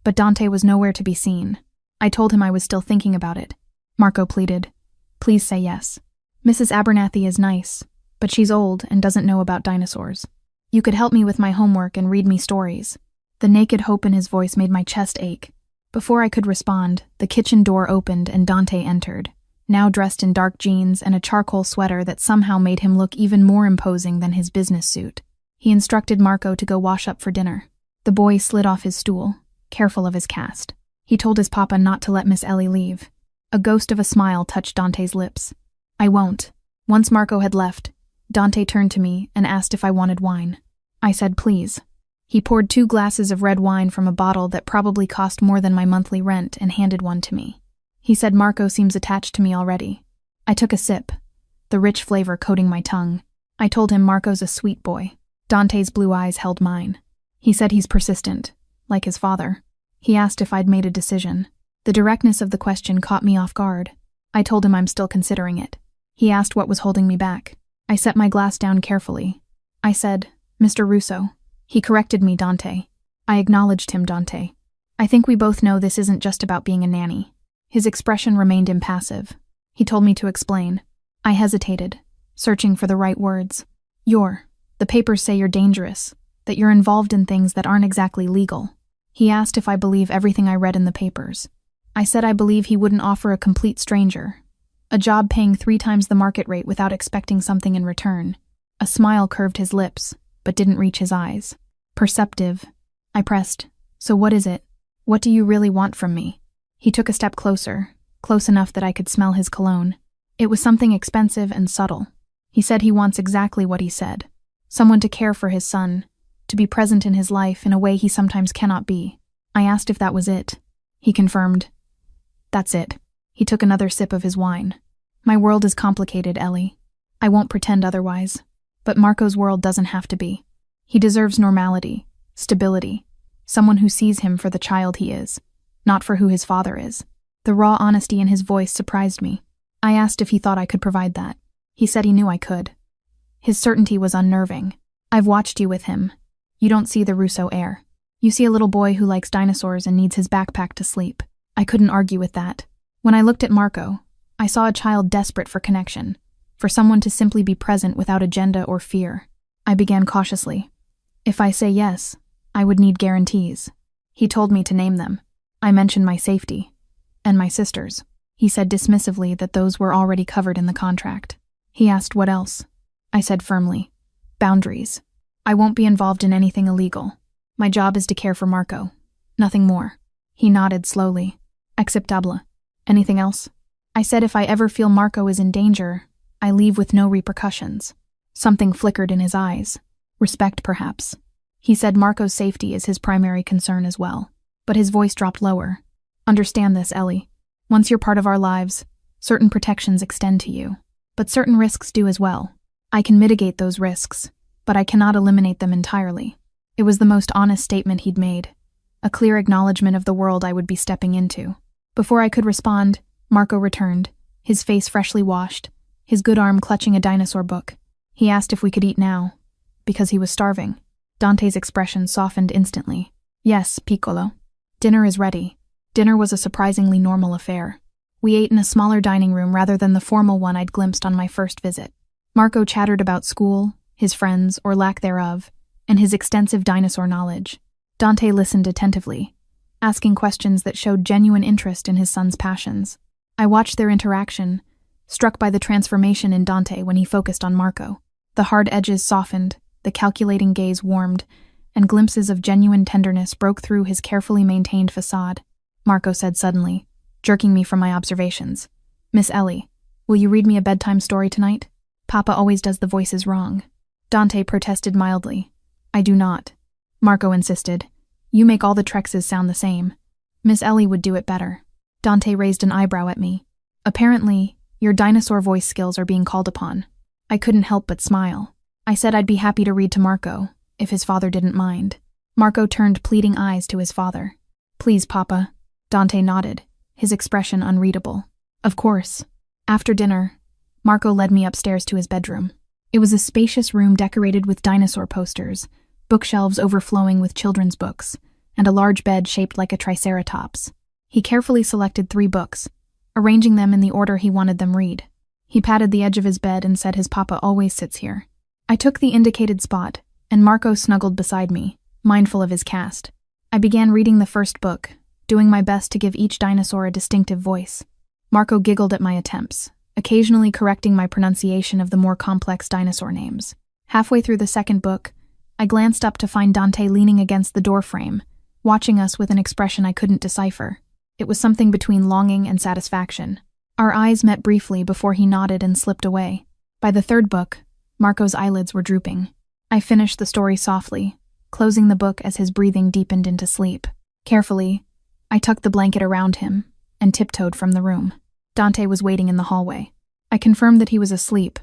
but Dante was nowhere to be seen. I told him I was still thinking about it. Marco pleaded, please say yes. Mrs. Abernathy is nice, but she's old and doesn't know about dinosaurs. You could help me with my homework and read me stories. The naked hope in his voice made my chest ache. Before I could respond, the kitchen door opened and Dante entered, now dressed in dark jeans and a charcoal sweater that somehow made him look even more imposing than his business suit. He instructed Marco to go wash up for dinner. The boy slid off his stool, careful of his cast. He told his papa not to let Miss Ellie leave. A ghost of a smile touched Dante's lips. I won't. Once Marco had left, Dante turned to me and asked if I wanted wine. I said please. He poured 2 glasses of red wine from a bottle that probably cost more than my monthly rent and handed one to me. He said Marco seems attached to me already. I took a sip, the rich flavor coating my tongue. I told him Marco's a sweet boy. Dante's blue eyes held mine. He said he's persistent, like his father. He asked if I'd made a decision. The directness of the question caught me off guard. I told him I'm still considering it. He asked what was holding me back. I set my glass down carefully. I said, Mr. Russo. He corrected me, Dante. I acknowledged him, Dante. I think we both know this isn't just about being a nanny. His expression remained impassive. He told me to explain. I hesitated, searching for the right words. The papers say you're dangerous, that you're involved in things that aren't exactly legal. He asked if I believe everything I read in the papers. I said I believe he wouldn't offer a complete stranger a job paying 3 times the market rate without expecting something in return. A smile curved his lips, but didn't reach his eyes. Perceptive. I pressed, so what is it? What do you really want from me? He took a step closer, close enough that I could smell his cologne. It was something expensive and subtle. He said he wants exactly what he said. Someone to care for his son, to be present in his life in a way he sometimes cannot be. I asked if that was it. He confirmed. That's it. He took another sip of his wine. My world is complicated, Ellie. I won't pretend otherwise. But Marco's world doesn't have to be. He deserves normality, stability, someone who sees him for the child he is, not for who his father is. The raw honesty in his voice surprised me. I asked if he thought I could provide that. He said he knew I could. His certainty was unnerving. I've watched you with him. You don't see the Russo heir. You see a little boy who likes dinosaurs and needs his backpack to sleep. I couldn't argue with that. When I looked at Marco, I saw a child desperate for connection, for someone to simply be present without agenda or fear. I began cautiously. If I say yes, I would need guarantees. He told me to name them. I mentioned my safety. And my sister's. He said dismissively that those were already covered in the contract. He asked what else. I said firmly. Boundaries. I won't be involved in anything illegal. My job is to care for Marco. Nothing more. He nodded slowly. Acceptable. Anything else? I said if I ever feel Marco is in danger, I leave with no repercussions. Something flickered in his eyes. Respect, perhaps. He said Marco's safety is his primary concern as well. But his voice dropped lower. Understand this, Ellie. Once you're part of our lives, certain protections extend to you. But certain risks do as well. I can mitigate those risks, but I cannot eliminate them entirely. It was the most honest statement he'd made. A clear acknowledgement of the world I would be stepping into. Before I could respond, Marco returned, his face freshly washed, his good arm clutching a dinosaur book. He asked if we could eat now, because he was starving. Dante's expression softened instantly. Yes, Piccolo. Dinner is ready. Dinner was a surprisingly normal affair. We ate in a smaller dining room rather than the formal one I'd glimpsed on my first visit. Marco chattered about school, his friends, or lack thereof, and his extensive dinosaur knowledge. Dante listened attentively, asking questions that showed genuine interest in his son's passions. I watched their interaction, struck by the transformation in Dante when he focused on Marco. The hard edges softened, the calculating gaze warmed, and glimpses of genuine tenderness broke through his carefully maintained facade. Marco said suddenly, jerking me from my observations. "Miss Ellie, will you read me a bedtime story tonight? Papa always does the voices wrong." Dante protested mildly. "I do not." Marco insisted. "You make all the Trexes sound the same. Miss Ellie would do it better." Dante raised an eyebrow at me. "Apparently, your dinosaur voice skills are being called upon." I couldn't help but smile. I said I'd be happy to read to Marco, if his father didn't mind. Marco turned pleading eyes to his father. "Please, Papa." Dante nodded, his expression unreadable. "Of course." After dinner, Marco led me upstairs to his bedroom. It was a spacious room decorated with dinosaur posters, bookshelves overflowing with children's books, and a large bed shaped like a triceratops. He carefully selected 3 books, arranging them in the order he wanted them read. He patted the edge of his bed and said his papa always sits here. I took the indicated spot, and Marco snuggled beside me, mindful of his cast. I began reading the first book, doing my best to give each dinosaur a distinctive voice. Marco giggled at my attempts, occasionally correcting my pronunciation of the more complex dinosaur names. Halfway through the second book, I glanced up to find Dante leaning against the doorframe, watching us with an expression I couldn't decipher. It was something between longing and satisfaction. Our eyes met briefly before he nodded and slipped away. By the third book, Marco's eyelids were drooping. I finished the story softly, closing the book as his breathing deepened into sleep. Carefully, I tucked the blanket around him and tiptoed from the room. Dante was waiting in the hallway. I confirmed that he was asleep,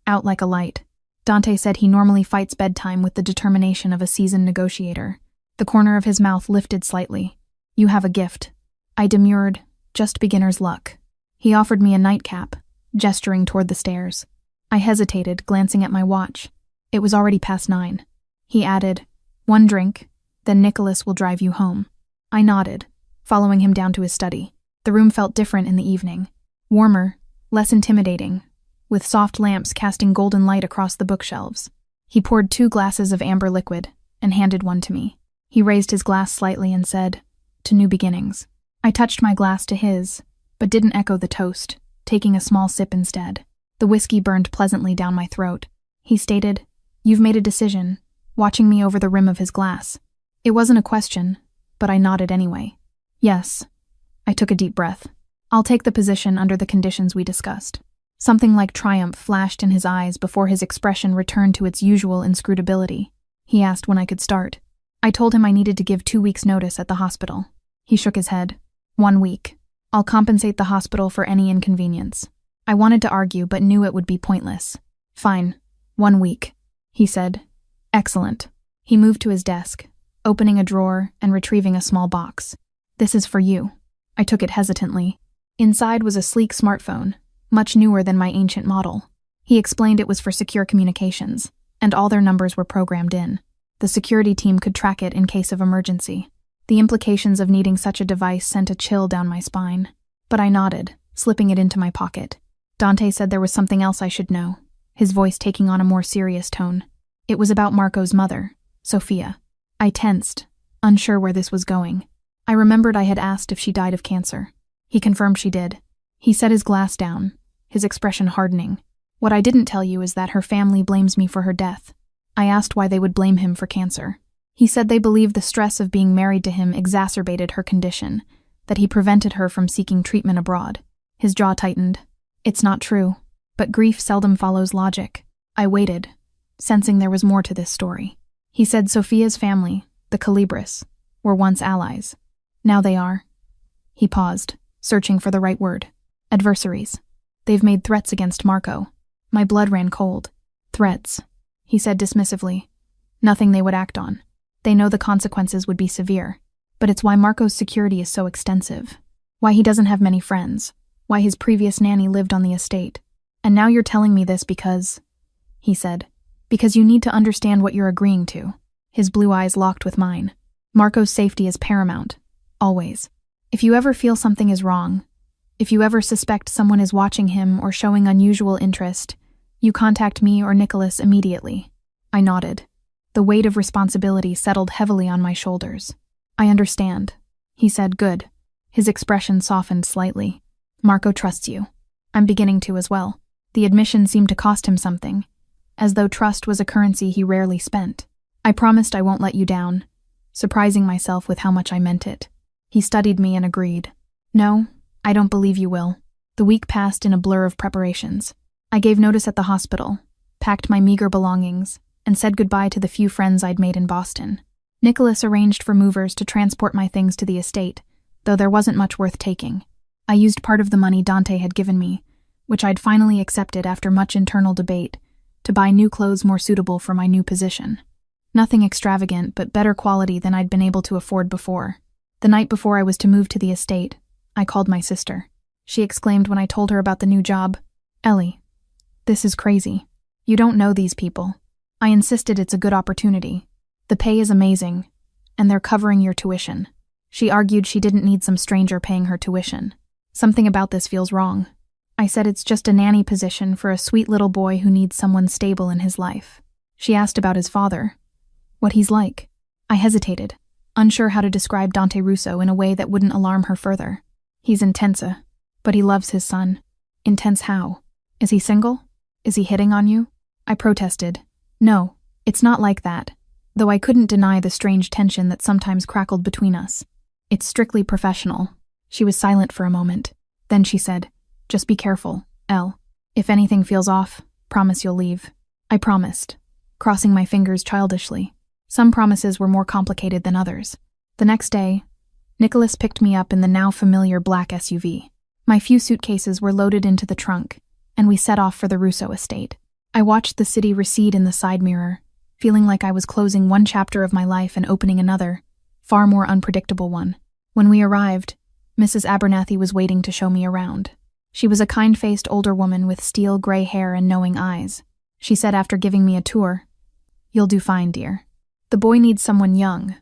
out like a light. Dante said he normally fights bedtime with the determination of a seasoned negotiator. The corner of his mouth lifted slightly. "You have a gift." I demurred, "Just beginner's luck." He offered me a nightcap, gesturing toward the stairs. I hesitated, glancing at my watch. It was already past 9. He added, "One drink, then Nicholas will drive you home." I nodded, following him down to his study. The room felt different in the evening. Warmer, less intimidating, with soft lamps casting golden light across the bookshelves. He poured 2 glasses of amber liquid and handed one to me. He raised his glass slightly and said, "To new beginnings." I touched my glass to his, but didn't echo the toast, taking a small sip instead. The whiskey burned pleasantly down my throat. He stated, "You've made a decision," watching me over the rim of his glass. It wasn't a question, but I nodded anyway. "Yes." I took a deep breath. "I'll take the position under the conditions we discussed." Something like triumph flashed in his eyes before his expression returned to its usual inscrutability. He asked when I could start. I told him I needed to give 2 weeks' notice at the hospital. He shook his head. 1 week. I'll compensate the hospital for any inconvenience." I wanted to argue, but knew it would be pointless. "Fine. 1 week," he said. "Excellent." He moved to his desk, opening a drawer and retrieving a small box. "This is for you." I took it hesitantly. Inside was a sleek smartphone, much newer than my ancient model. He explained it was for secure communications, and all their numbers were programmed in. The security team could track it in case of emergency. The implications of needing such a device sent a chill down my spine. But I nodded, slipping it into my pocket. Dante said there was something else I should know, his voice taking on a more serious tone. It was about Marco's mother, Sophia. I tensed, unsure where this was going. I remembered I had asked if she died of cancer. He confirmed she did. He set his glass down, his expression hardening. "What I didn't tell you is that her family blames me for her death." I asked why they would blame him for cancer. He said they believed the stress of being married to him exacerbated her condition, that he prevented her from seeking treatment abroad. His jaw tightened. "It's not true, but grief seldom follows logic." I waited, sensing there was more to this story. He said Sophia's family, the Calibris, were once allies. Now they are. He paused, searching for the right word. "Adversaries. They've made threats against Marco." My blood ran cold. "Threats," he said dismissively. "Nothing they would act on. They know the consequences would be severe. But it's why Marco's security is so extensive. Why he doesn't have many friends. Why his previous nanny lived on the estate. And now you're telling me this because," he said, "because you need to understand what you're agreeing to." His blue eyes locked with mine. "Marco's safety is paramount. Always. If you ever feel something is wrong, If you ever suspect someone is watching him or showing unusual interest, you contact me or Nicholas immediately." I nodded. The weight of responsibility settled heavily on my shoulders. "I understand," he said. "Good." His expression softened slightly. "Marco trusts you." I'm beginning to as well. The admission seemed to cost him something, as though trust was a currency he rarely spent. I promised I won't let you down, surprising myself with how much I meant it. He studied me and agreed. "No, I don't believe you will." The week passed in a blur of preparations. I gave notice at the hospital, packed my meager belongings, and said goodbye to the few friends I'd made in Boston. Nicholas arranged for movers to transport my things to the estate, though there wasn't much worth taking. I used part of the money Dante had given me, which I'd finally accepted after much internal debate, to buy new clothes more suitable for my new position. Nothing extravagant, but better quality than I'd been able to afford before. The night before I was to move to the estate, I called my sister. She exclaimed when I told her about the new job, "Ellie, this is crazy. You don't know these people." I insisted it's a good opportunity. The pay is amazing, and they're covering your tuition. She argued she didn't need some stranger paying her tuition. "Something about this feels wrong." I said it's just a nanny position for a sweet little boy who needs someone stable in his life. She asked about his father, what he's like. I hesitated, unsure how to describe Dante Russo in a way that wouldn't alarm her further. "He's intense, but he loves his son." "Intense how? Is he single? Is he hitting on you?" I protested. "No, it's not like that," though I couldn't deny the strange tension that sometimes crackled between us. "It's strictly professional." She was silent for a moment. Then she said, "Just be careful, Elle. If anything feels off, promise you'll leave." I promised, crossing my fingers childishly. Some promises were more complicated than others. The next day, Nicholas picked me up in the now familiar black SUV. My few suitcases were loaded into the trunk, and we set off for the Russo estate. I watched the city recede in the side mirror, feeling like I was closing one chapter of my life and opening another, far more unpredictable one. When we arrived, Mrs. Abernathy was waiting to show me around. She was a kind-faced older woman with steel gray hair and knowing eyes. She said after giving me a tour, "You'll do fine, dear. The boy needs someone young,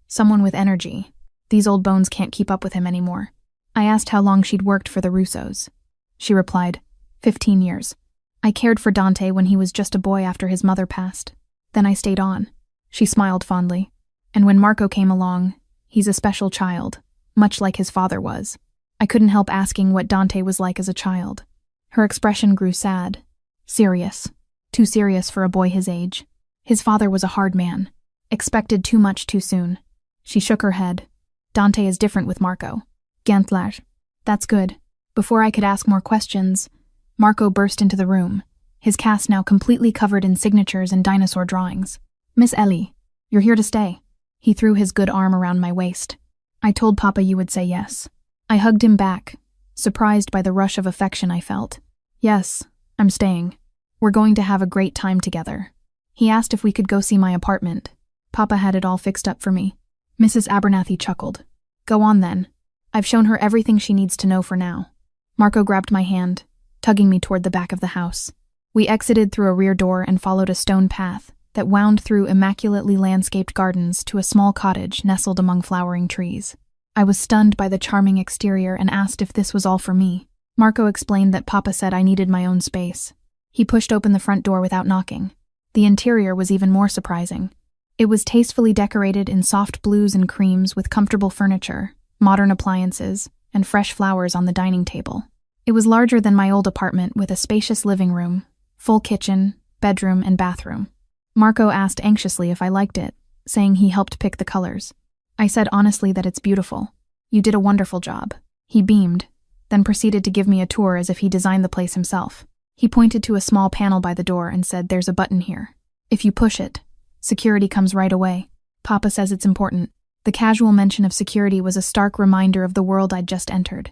someone with energy. These old bones can't keep up with him anymore." I asked how long she'd worked for the Russos. She replied, 15 years. "I cared for Dante when he was just a boy after his mother passed. Then I stayed on." She smiled fondly. "And when Marco came along, he's a special child, much like his father was." I couldn't help asking what Dante was like as a child. Her expression grew sad, serious, too serious for a boy his age. His father was a hard man, expected too much too soon. She shook her head. "Dante is different with Marco." "Gantlar. That's good." Before I could ask more questions, Marco burst into the room, his cast now completely covered in signatures and dinosaur drawings. "Miss Ellie, you're here to stay." He threw his good arm around my waist. "I told Papa you would say yes." I hugged him back, surprised by the rush of affection I felt. "Yes, I'm staying. We're going to have a great time together." He asked if we could go see my apartment. Papa had it all fixed up for me. Mrs. Abernathy chuckled. "Go on then. I've shown her everything she needs to know for now." Marco grabbed my hand, tugging me toward the back of the house. We exited through a rear door and followed a stone path that wound through immaculately landscaped gardens to a small cottage nestled among flowering trees. I was stunned by the charming exterior and asked if this was all for me. Marco explained that Papa said I needed my own space. He pushed open the front door without knocking. The interior was even more surprising. It was tastefully decorated in soft blues and creams with comfortable furniture, modern appliances, and fresh flowers on the dining table. It was larger than my old apartment with a spacious living room, full kitchen, bedroom, and bathroom. Marco asked anxiously if I liked it, saying he helped pick the colors. I said honestly that it's beautiful. "You did a wonderful job." He beamed, then proceeded to give me a tour as if he designed the place himself. He pointed to a small panel by the door and said, "There's a button here. If you push it, security comes right away. Papa says it's important." The casual mention of security was a stark reminder of the world I'd just entered,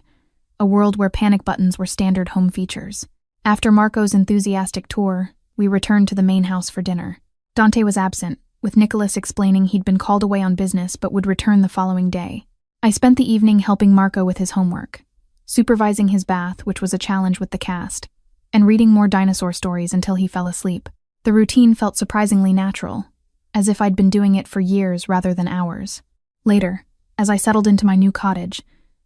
a world where panic buttons were standard home features. After Marco's enthusiastic tour, we returned to the main house for dinner. Dante was absent, with Nicholas explaining he'd been called away on business but would return the following day. I spent the evening helping Marco with his homework, supervising his bath, which was a challenge with the cast, and reading more dinosaur stories until he fell asleep. The routine felt surprisingly natural, as if I'd been doing it for years rather than hours. Later, as I settled into my new cottage,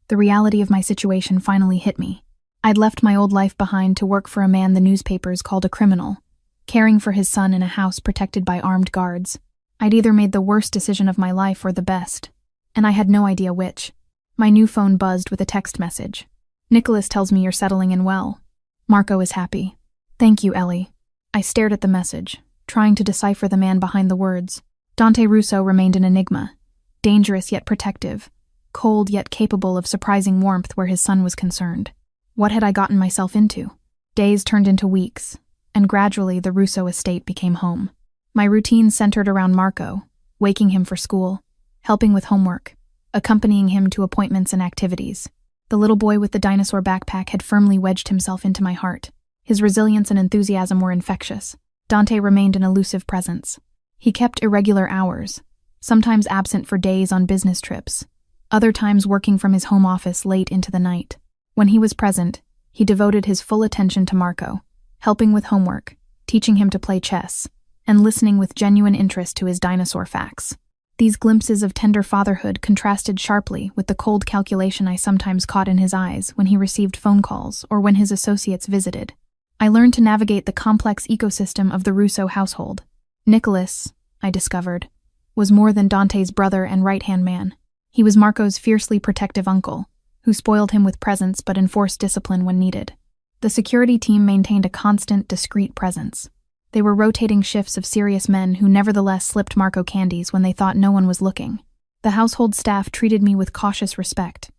The reality of my situation finally hit me. I'd left my old life behind to work for a man the newspapers called a criminal, caring for his son in a house protected by armed guards. I'd either made the worst decision of my life or the best, and I had no idea which. My new phone buzzed with a text message. "Nicholas tells me you're settling in well. Marco is happy. Thank you, Ellie." I stared at the message, trying to decipher the man behind the words. Dante Russo remained an enigma, dangerous yet protective, cold yet capable of surprising warmth where his son was concerned. What had I gotten myself into? Days turned into weeks, and gradually the Russo estate became home. My routine centered around Marco, waking him for school, helping with homework, accompanying him to appointments and activities. The little boy with the dinosaur backpack had firmly wedged himself into my heart. His resilience and enthusiasm were infectious. Dante remained an elusive presence. He kept irregular hours, sometimes absent for days on business trips, other times working from his home office late into the night. When he was present, he devoted his full attention to Marco, helping with homework, teaching him to play chess, and listening with genuine interest to his dinosaur facts. These glimpses of tender fatherhood contrasted sharply with the cold calculation I sometimes caught in his eyes when he received phone calls or when his associates visited. I learned to navigate the complex ecosystem of the Russo household. Nicholas, I discovered, was more than Dante's brother and right-hand man. He was Marco's fiercely protective uncle, who spoiled him with presents but enforced discipline when needed. The security team maintained a constant, discreet presence. They were rotating shifts of serious men who nevertheless slipped Marco candies when they thought no one was looking. The household staff treated me with cautious respect,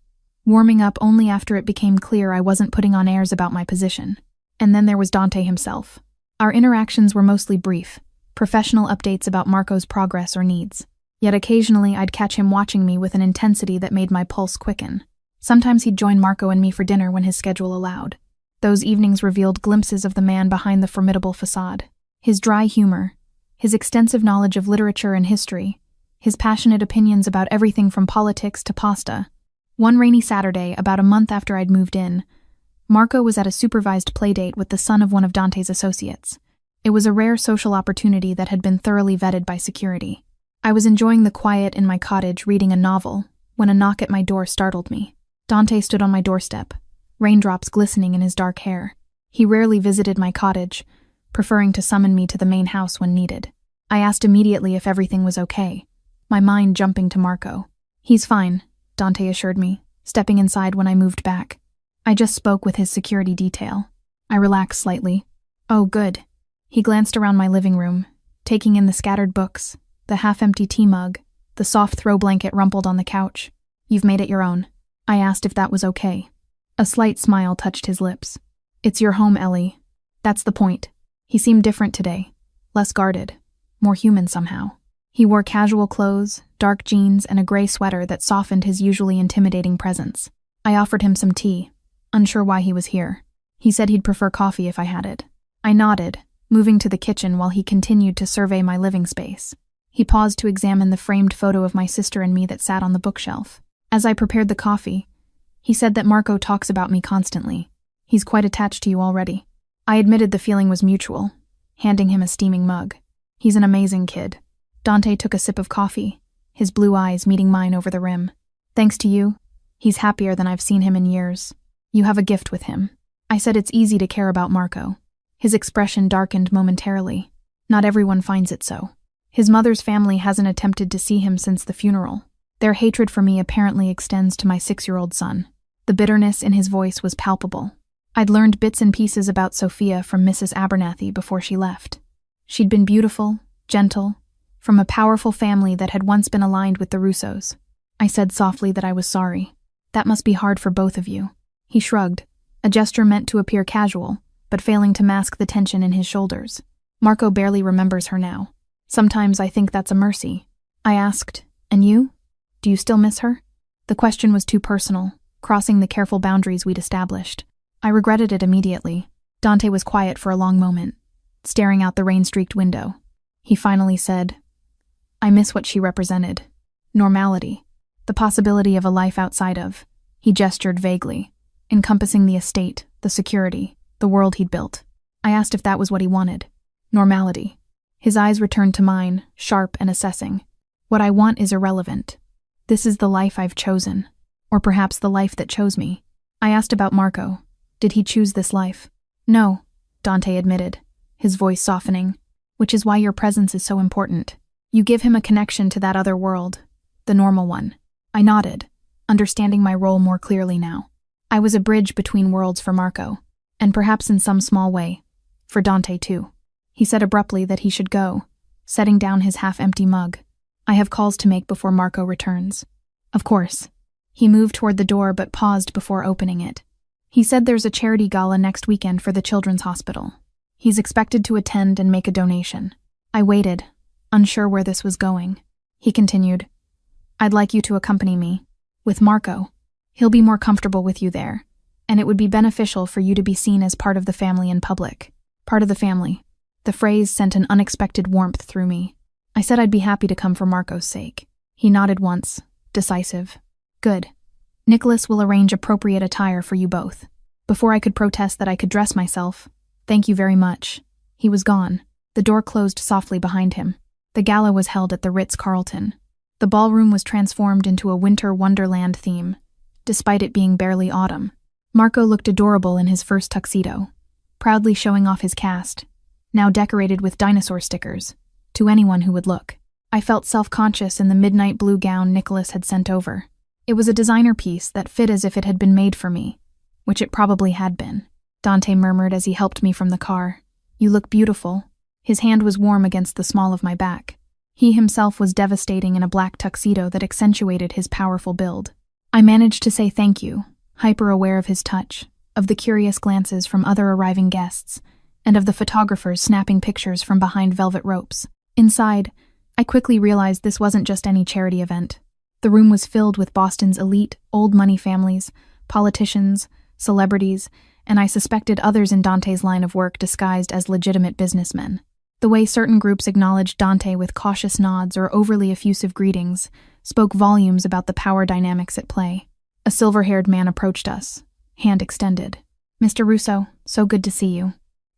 warming up only after it became clear I wasn't putting on airs about my position. And then there was Dante himself. Our interactions were mostly brief, professional updates about Marco's progress or needs. Yet occasionally I'd catch him watching me with an intensity that made my pulse quicken. Sometimes he'd join Marco and me for dinner when his schedule allowed. Those evenings revealed glimpses of the man behind the formidable facade. His dry humor, his extensive knowledge of literature and history, his passionate opinions about everything from politics to pasta. One rainy Saturday, about a month after I'd moved in, Marco was at a supervised playdate with the son of one of Dante's associates. It was a rare social opportunity that had been thoroughly vetted by security. I was enjoying the quiet in my cottage reading a novel when a knock at my door startled me. Dante stood on my doorstep, raindrops glistening in his dark hair. He rarely visited my cottage, preferring to summon me to the main house when needed. I asked immediately if everything was okay, my mind jumping to Marco. "He's fine," Dante assured me, stepping inside when I moved back. I just spoke with his security detail. I relaxed slightly. "Oh, good." He glanced around my living room, taking in the scattered books, the half-empty tea mug, the soft throw blanket rumpled on the couch. "You've made it your own." I asked if that was okay. A slight smile touched his lips. "It's your home, Ellie. That's the point." He seemed different today, less guarded, more human somehow. He wore casual clothes, dark jeans, and a gray sweater that softened his usually intimidating presence. I offered him some tea, unsure why he was here. He said he'd prefer coffee if I had it. I nodded, moving to the kitchen while he continued to survey my living space. He paused to examine the framed photo of my sister and me that sat on the bookshelf. As I prepared the coffee, he said that Marco talks about me constantly. "He's quite attached to you already." I admitted the feeling was mutual, handing him a steaming mug. "He's an amazing kid." Dante took a sip of coffee, his blue eyes meeting mine over the rim. "Thanks to you, he's happier than I've seen him in years. You have a gift with him." I said it's easy to care about Marco. His expression darkened momentarily. Not everyone finds it so. His mother's family hasn't attempted to see him since the funeral. Their hatred for me apparently extends to my 6-year-old son. The bitterness in his voice was palpable. I'd learned bits and pieces about Sophia from Mrs. Abernathy before she left. She'd been beautiful, gentle, from a powerful family that had once been aligned with the Russos. I said softly that I was sorry. "That must be hard for both of you." He shrugged, a gesture meant to appear casual, but failing to mask the tension in his shoulders. "Marco barely remembers her now. Sometimes I think that's a mercy." I asked, "And you? Do you still miss her?" The question was too personal, crossing the careful boundaries we'd established. I regretted it immediately. Dante was quiet for a long moment, staring out the rain-streaked window. He finally said, "I miss what she represented. Normality. The possibility of a life outside of." He gestured vaguely, encompassing the estate, the security, the world he'd built. I asked if that was what he wanted. Normality. His eyes returned to mine, sharp and assessing. "What I want is irrelevant. This is the life I've chosen. Or perhaps the life that chose me. I asked about Marco. Did he choose this life? No, Dante admitted, his voice softening, which is why your presence is so important. You give him a connection to that other world, the normal one. I nodded, understanding my role more clearly now. I was a bridge between worlds for Marco, and perhaps in some small way, for Dante too. He said abruptly that he should go, setting down his half-empty mug. I have calls to make before Marco returns. Of course. He moved toward the door but paused before opening it. He said there's a charity gala next weekend for the Children's Hospital. He's expected to attend and make a donation. I waited, unsure where this was going. He continued, I'd like you to accompany me. With Marco. He'll be more comfortable with you there, and it would be beneficial for you to be seen as part of the family in public. Part of the family. The phrase sent an unexpected warmth through me. I said I'd be happy to come for Marco's sake. He nodded once, decisive. Good. Nicholas will arrange appropriate attire for you both. Before I could protest that I could dress myself, thank you very much. He was gone. The door closed softly behind him. The gala was held at the Ritz-Carlton. The ballroom was transformed into a winter wonderland theme, despite it being barely autumn. Marco looked adorable in his first tuxedo, proudly showing off his cast, now decorated with dinosaur stickers, to anyone who would look. I felt self-conscious in the midnight blue gown Nicholas had sent over. It was a designer piece that fit as if it had been made for me, which it probably had been. Dante murmured as he helped me from the car. You look beautiful. His hand was warm against the small of my back. He himself was devastating in a black tuxedo that accentuated his powerful build. I managed to say thank you, hyper-aware of his touch, of the curious glances from other arriving guests, and of the photographers snapping pictures from behind velvet ropes. Inside, I quickly realized this wasn't just any charity event. The room was filled with Boston's elite, old-money families, politicians, celebrities, and I suspected others in Dante's line of work disguised as legitimate businessmen. The way certain groups acknowledged Dante with cautious nods or overly effusive greetings spoke volumes about the power dynamics at play. A silver-haired man approached us, hand extended. Mr. Russo, so good to see you.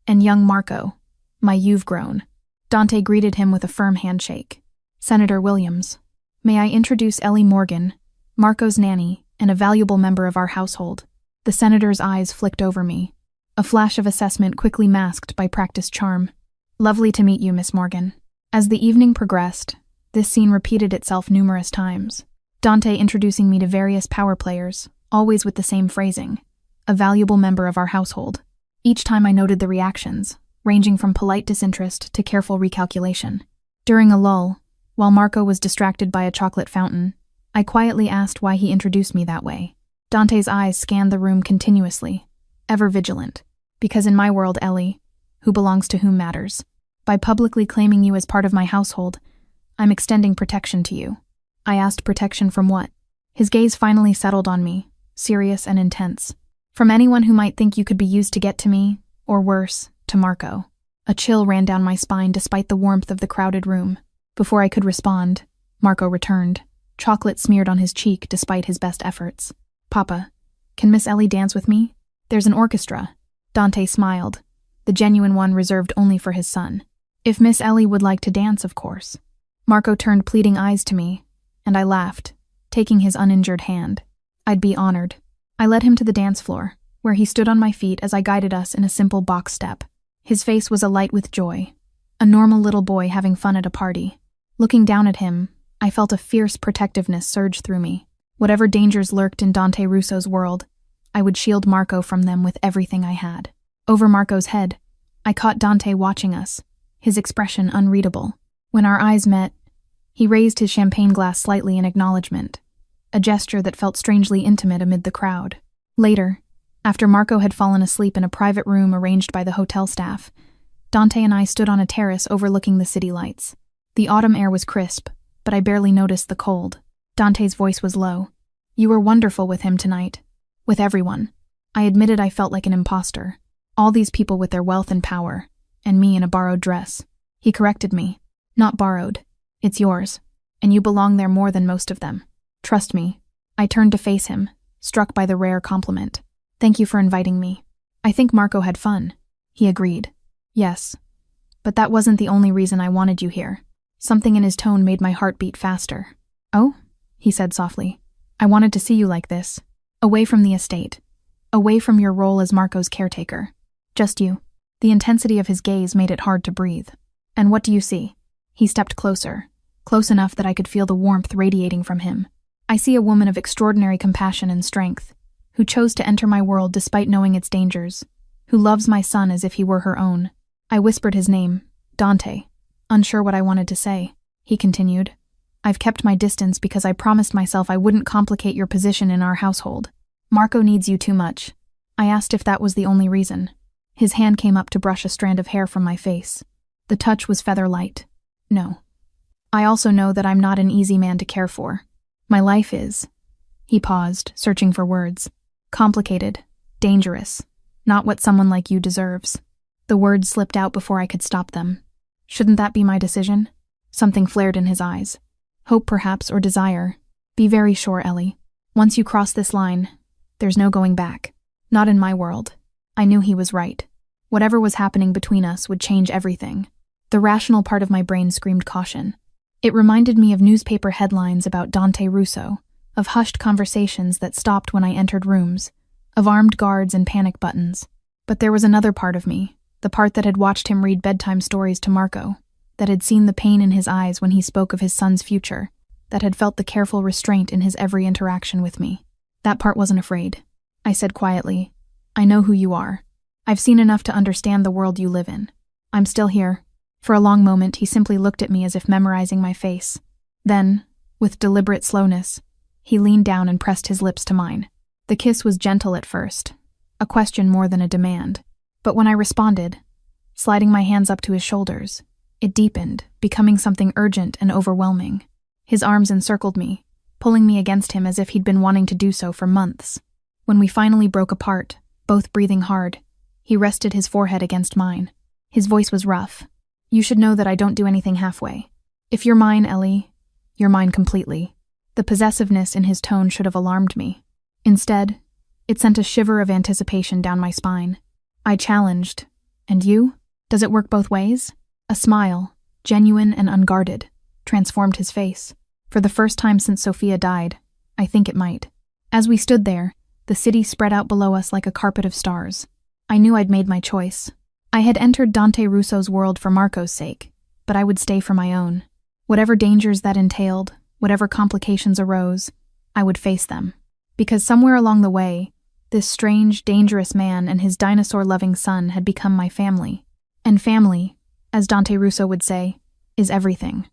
And young Marco, my you've grown. Dante greeted him with a firm handshake. Senator Williams. May I introduce Ellie Morgan, Marco's nanny, and a valuable member of our household. The senator's eyes flicked over me, a flash of assessment quickly masked by practiced charm. Lovely to meet you, Miss Morgan. As the evening progressed, this scene repeated itself numerous times. Dante introducing me to various power players, always with the same phrasing. A valuable member of our household. Each time I noted the reactions, ranging from polite disinterest to careful recalculation. During a lull, while Marco was distracted by a chocolate fountain, I quietly asked why he introduced me that way. Dante's eyes scanned the room continuously, ever vigilant. Because in my world, Ellie, who belongs to whom matters. By publicly claiming you as part of my household, I'm extending protection to you. I asked protection from what? His gaze finally settled on me, serious and intense. From anyone who might think you could be used to get to me, or worse, to Marco. A chill ran down my spine despite the warmth of the crowded room. Before I could respond, Marco returned, chocolate smeared on his cheek despite his best efforts. Papa, can Miss Ellie dance with me? There's an orchestra. Dante smiled, the genuine one reserved only for his son. If Miss Ellie would like to dance, of course. Marco turned pleading eyes to me, and I laughed, taking his uninjured hand. I'd be honored. I led him to the dance floor, where he stood on my feet as I guided us in a simple box step. His face was alight with joy, a normal little boy having fun at a party. Looking down at him, I felt a fierce protectiveness surge through me. Whatever dangers lurked in Dante Russo's world, I would shield Marco from them with everything I had. Over Marco's head, I caught Dante watching us, his expression unreadable. When our eyes met, he raised his champagne glass slightly in acknowledgement, a gesture that felt strangely intimate amid the crowd. Later, after Marco had fallen asleep in a private room arranged by the hotel staff, Dante and I stood on a terrace overlooking the city lights. The autumn air was crisp, but I barely noticed the cold. Dante's voice was low. You were wonderful with him tonight. With everyone. I admitted I felt like an imposter. All these people with their wealth and power, and me in a borrowed dress. He corrected me. Not borrowed. It's yours, and you belong there more than most of them. Trust me. I turned to face him, struck by the rare compliment. Thank you for inviting me. I think Marco had fun. He agreed. Yes. But that wasn't the only reason I wanted you here. Something in his tone made my heart beat faster. Oh? He said softly. I wanted to see you like this, away from the estate, away from your role as Marco's caretaker. Just you. The intensity of his gaze made it hard to breathe. And what do you see? He stepped closer, close enough that I could feel the warmth radiating from him. I see a woman of extraordinary compassion and strength, who chose to enter my world despite knowing its dangers, who loves my son as if he were her own. I whispered his name, Dante, unsure what I wanted to say. He continued, I've kept my distance because I promised myself I wouldn't complicate your position in our household. Marco needs you too much. I asked if that was the only reason. His hand came up to brush a strand of hair from my face. The touch was feather-light. No. I also know that I'm not an easy man to care for. My life is. He paused, searching for words. Complicated, dangerous, not what someone like you deserves. The words slipped out before I could stop them. Shouldn't that be my decision? Something flared in his eyes. Hope perhaps, or desire. Be very sure, Ellie. Once you cross this line, there's no going back. Not in my world. I knew he was right. Whatever was happening between us would change everything. The rational part of my brain screamed caution. It reminded me of newspaper headlines about Dante Russo, of hushed conversations that stopped when I entered rooms, of armed guards and panic buttons. But there was another part of me, the part that had watched him read bedtime stories to Marco, that had seen the pain in his eyes when he spoke of his son's future, that had felt the careful restraint in his every interaction with me. That part wasn't afraid. I said quietly, I know who you are. I've seen enough to understand the world you live in. I'm still here. For a long moment, he simply looked at me as if memorizing my face. Then, with deliberate slowness, he leaned down and pressed his lips to mine. The kiss was gentle at first, a question more than a demand. But when I responded, sliding my hands up to his shoulders, it deepened, becoming something urgent and overwhelming. His arms encircled me, pulling me against him as if he'd been wanting to do so for months. When we finally broke apart, both breathing hard, he rested his forehead against mine. His voice was rough. You should know that I don't do anything halfway. If you're mine, Ellie, you're mine completely. The possessiveness in his tone should have alarmed me. Instead, it sent a shiver of anticipation down my spine. I challenged, and you? Does it work both ways? A smile, genuine and unguarded, transformed his face. For the first time since Sophia died, I think it might. As we stood there, the city spread out below us like a carpet of stars. I knew I'd made my choice. I had entered Dante Russo's world for Marco's sake, but I would stay for my own. Whatever dangers that entailed, whatever complications arose, I would face them. Because somewhere along the way, this strange, dangerous man and his dinosaur-loving son had become my family. And family, as Dante Russo would say, is everything.